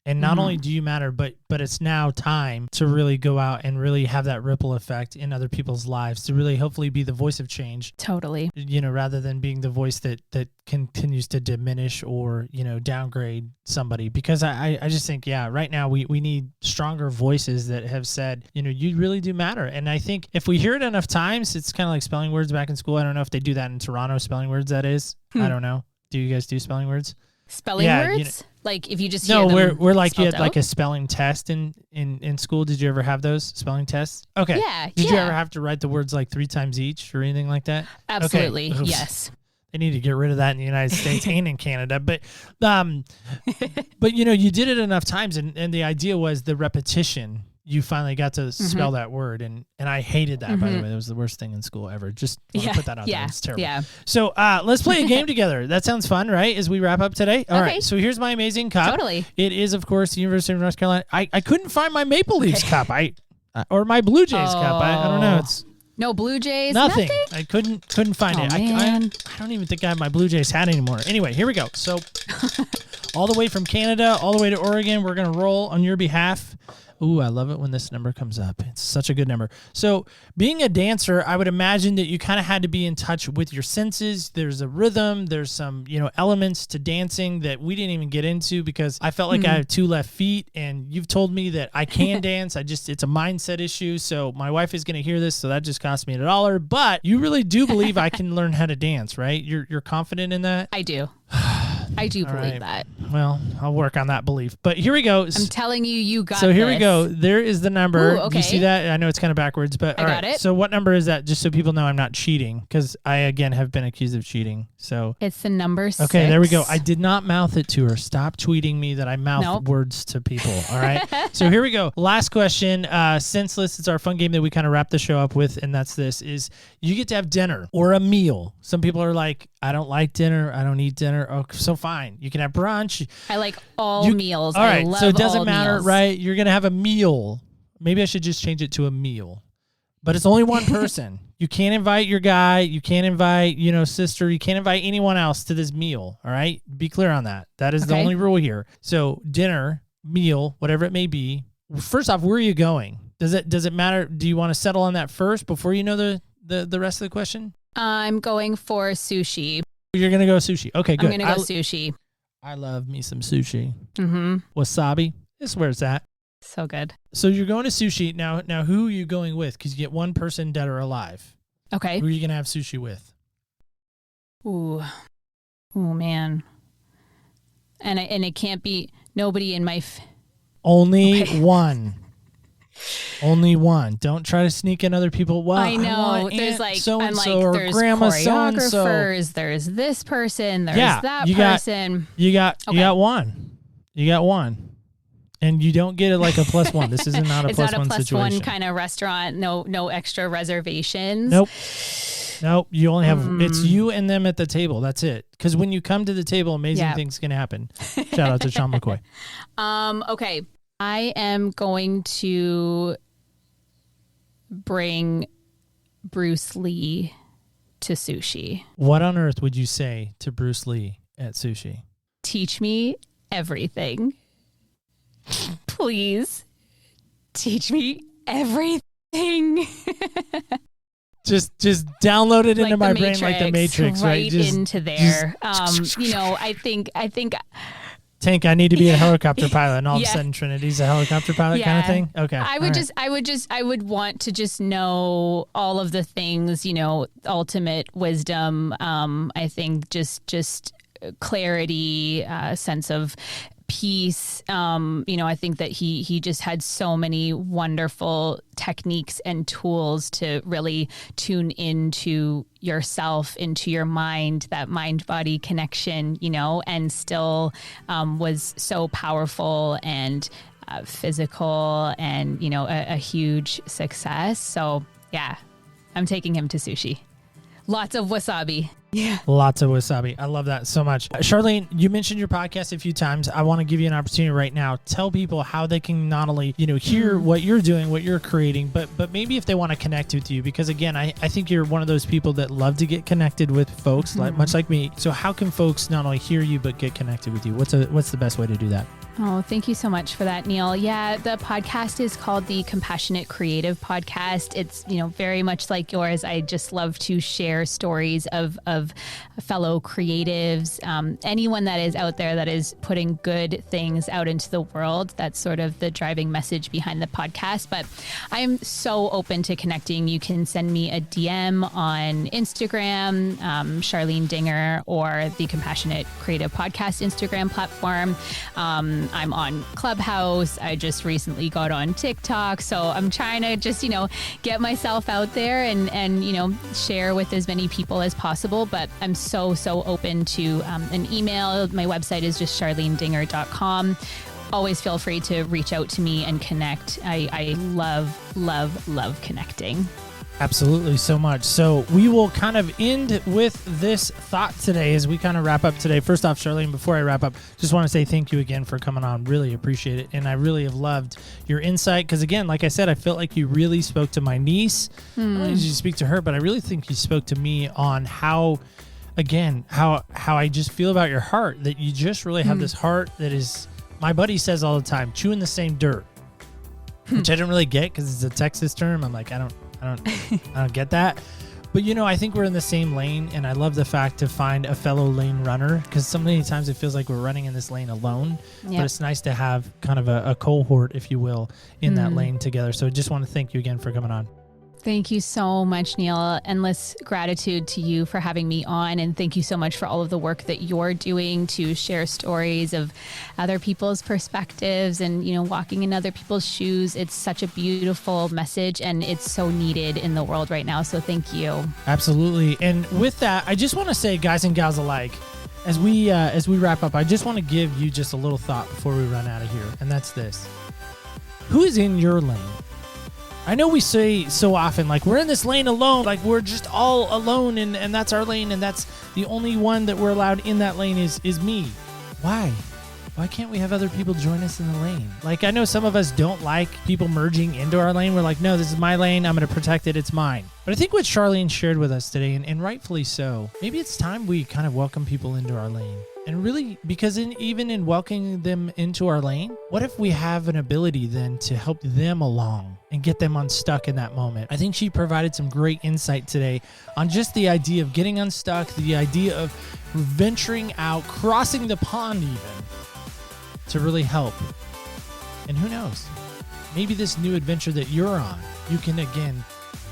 Speaker 1: And not only do you matter, but it's now time to really go out and really have that ripple effect in other people's lives, to really hopefully be the voice of change.
Speaker 4: Totally.
Speaker 1: Rather than being the voice that continues to diminish or, downgrade somebody. Because I just think, right now we need stronger voices that have said, you really do matter. And I think if we hear it enough times, it's kind of like spelling words back in school. I don't know if they do that in Toronto, spelling words, that is. I don't know. Do you guys do spelling words?
Speaker 4: Spelling words? Like if you just hear them
Speaker 1: we're like you had
Speaker 4: out?
Speaker 1: like a spelling test in school. Did you ever have those spelling tests? Okay.
Speaker 4: Yeah.
Speaker 1: Did you ever have to write the words like 3 times each or anything like that?
Speaker 4: Absolutely.
Speaker 1: Okay.
Speaker 4: Yes.
Speaker 1: They need to get rid of that in the United States and in Canada. But you did it enough times, and the idea was the repetition. You finally got to spell that word, and I hated that, by the way. That was the worst thing in school ever. Just want to put that out there. It's terrible.
Speaker 4: Yeah.
Speaker 1: So let's play a game together. That sounds fun, right, as we wrap up today? All right, so here's my amazing cup.
Speaker 4: Totally.
Speaker 1: It is, of course, the University of North Carolina. I couldn't find my Maple Leafs cup. Or my Blue Jays cup. I don't know. It's
Speaker 4: no Blue Jays.
Speaker 1: nothing. I couldn't find it.
Speaker 4: Man.
Speaker 1: I don't even think I have my Blue Jays hat anymore. Anyway, here we go. So all the way from Canada, all the way to Oregon, we're going to roll on your behalf. Ooh, I love it when this number comes up. It's such a good number. So being a dancer, I would imagine that you kind of had to be in touch with your senses. There's a rhythm. There's some, elements to dancing that we didn't even get into because I felt like I have 2 left feet, and you've told me that I can dance. It's a mindset issue. So my wife is going to hear this, so that just cost me $1. But you really do believe I can learn how to dance, right? You're confident in that?
Speaker 4: I do. I do believe that.
Speaker 1: Well, I'll work on that belief. But here we go.
Speaker 4: I'm telling you, you got
Speaker 1: So here we
Speaker 4: this.
Speaker 1: go. There is the number.
Speaker 4: Ooh, okay.
Speaker 1: Do you see that? I know it's kind of backwards, but all right.
Speaker 4: got it.
Speaker 1: So what number is that? Just so people know I'm not cheating, because I, again, have been accused of cheating. So
Speaker 4: It's the number 6.
Speaker 1: okay, there we go. I did not mouth it to her. Stop tweeting me that I mouth words to people. All right. So here we go. Last question. Senseless. It's our fun game that we kind of wrap the show up with, and that's this: is you get to have dinner or a meal. Some people are like, I don't like dinner. I don't eat dinner. Oh, so fine. You can have brunch.
Speaker 4: I like all meals.
Speaker 1: All right.
Speaker 4: I love
Speaker 1: So it doesn't
Speaker 4: all
Speaker 1: matter,
Speaker 4: meals.
Speaker 1: right? You're going to have a meal. Maybe I should just change it to a meal. But it's only one person. You can't invite your guy. You can't invite, sister. You can't invite anyone else to this meal. All right? Be clear on that. That is the only rule here. So dinner, meal, whatever it may be. First off, where are you going? Does it matter? Do you want to settle on that first before you know the rest of the question?
Speaker 4: I'm going for sushi.
Speaker 1: You're going to go sushi. Okay, good.
Speaker 4: I'm going to go sushi.
Speaker 1: I love me some sushi.
Speaker 4: Mm-hmm.
Speaker 1: Wasabi. This is where it's at.
Speaker 4: So good.
Speaker 1: So you're going to sushi. Now who are you going with? Because you get one person dead or alive.
Speaker 4: Okay.
Speaker 1: Who are you going to have sushi with?
Speaker 4: Ooh, man. And it can't be nobody in my...
Speaker 1: Only one. Only one. Don't try to sneak in other people. Well,
Speaker 4: I know.
Speaker 1: want
Speaker 4: There's
Speaker 1: Aunt
Speaker 4: like,
Speaker 1: so-and-so or
Speaker 4: there's
Speaker 1: grandma so-and-so.
Speaker 4: choreographers, there's this person, there's that
Speaker 1: you
Speaker 4: person.
Speaker 1: You got one. You got one. And you don't get it like a plus one. This is not a
Speaker 4: it's
Speaker 1: plus
Speaker 4: not a
Speaker 1: one
Speaker 4: plus
Speaker 1: situation.
Speaker 4: one kind of restaurant. No extra reservations.
Speaker 1: Nope. You only have, it's you and them at the table. That's it. Because when you come to the table, amazing things can happen. Shout out to Sean McCoy.
Speaker 4: Okay. I am going to bring Bruce Lee to sushi.
Speaker 1: What on earth would you say to Bruce Lee at sushi?
Speaker 4: Teach me everything. Please teach me everything.
Speaker 1: Just download it into my
Speaker 4: Matrix,
Speaker 1: brain like the Matrix, right?
Speaker 4: Just, into there. I think
Speaker 1: Tank, I need to be a helicopter pilot, and all of a sudden Trinity's a helicopter pilot kind of thing. Okay.
Speaker 4: I would want to just know all of the things, ultimate wisdom. I think just clarity, sense of peace. I think that he just had so many wonderful techniques and tools to really tune into yourself, into your mind, that mind-body connection, and still was so powerful and physical and, a huge success. So yeah, I'm taking him to sushi. Lots of wasabi. Yeah.
Speaker 1: Lots of wasabi. I love that so much. Charlene, you mentioned your podcast a few times. I want to give you an opportunity right now. Tell people how they can not only, hear what you're doing, what you're creating, but maybe if they want to connect with you, because again, I think you're one of those people that love to get connected with folks, much like me. So how can folks not only hear you, but get connected with you? What's the best way to do that?
Speaker 4: Oh, thank you so much for that, Neil. Yeah, the podcast is called the Compassionate Creative Podcast. It's, very much like yours. I just love to share stories of fellow creatives, anyone that is out there that is putting good things out into the world. That's sort of the driving message behind the podcast. But I'm so open to connecting. You can send me a DM on Instagram, Charlene Dinger, or the Compassionate Creative Podcast Instagram platform. I'm on Clubhouse. I just recently got on TikTok. So I'm trying to just, get myself out there and share with as many people as possible. But I'm so open to an email. My website is just charlenedinger.com. Always feel free to reach out to me and connect. I love connecting.
Speaker 1: Absolutely, so much. So we will kind of end with this thought today as we kind of wrap up today. First off, Charlene, before I wrap up, just want to say thank you again for coming on. Really appreciate it. And I really have loved your insight because, again, like I said, I felt like you really spoke to my niece. Not only did you speak to her, but I really think you spoke to me on how I just feel about your heart, that you just really have this heart that is, my buddy says all the time, chewing the same dirt, which I didn't really get because it's a Texas term. I'm like, I don't get that. But, I think we're in the same lane, and I love the fact to find a fellow lane runner because so many times it feels like we're running in this lane alone. Yep. But it's nice to have kind of a cohort, if you will, in that lane together. So I just want to thank you again for coming on.
Speaker 4: Thank you so much, Neil. Endless gratitude to you for having me on. And thank you so much for all of the work that you're doing to share stories of other people's perspectives and, walking in other people's shoes. It's such a beautiful message and it's so needed in the world right now. So thank you.
Speaker 1: Absolutely. And with that, I just want to say, guys and gals alike, as we wrap up, I just want to give you just a little thought before we run out of here. And that's this. Who is in your lane? I know we say so often, like, we're in this lane alone, like we're just all alone and that's our lane and that's the only one that we're allowed in that lane is me. Why? Why can't we have other people join us in the lane? Like, I know some of us don't like people merging into our lane. We're like, no, this is my lane. I'm going to protect it. It's mine. But I think what Charlene shared with us today, and rightfully so, maybe it's time we kind of welcome people into our lane. And really, because even in welcoming them into our lane, what if we have an ability then to help them along and get them unstuck in that moment? I think she provided some great insight today on just the idea of getting unstuck, the idea of venturing out, crossing the pond even, to really help. And who knows, maybe this new adventure that you're on, you can again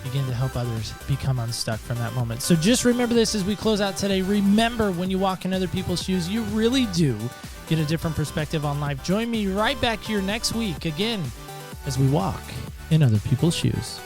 Speaker 1: begin to help others become unstuck from that moment. So just remember this as we close out today. Remember, when you walk in other people's shoes, you really do get a different perspective on life. Join me right back here next week again as we walk in other people's shoes.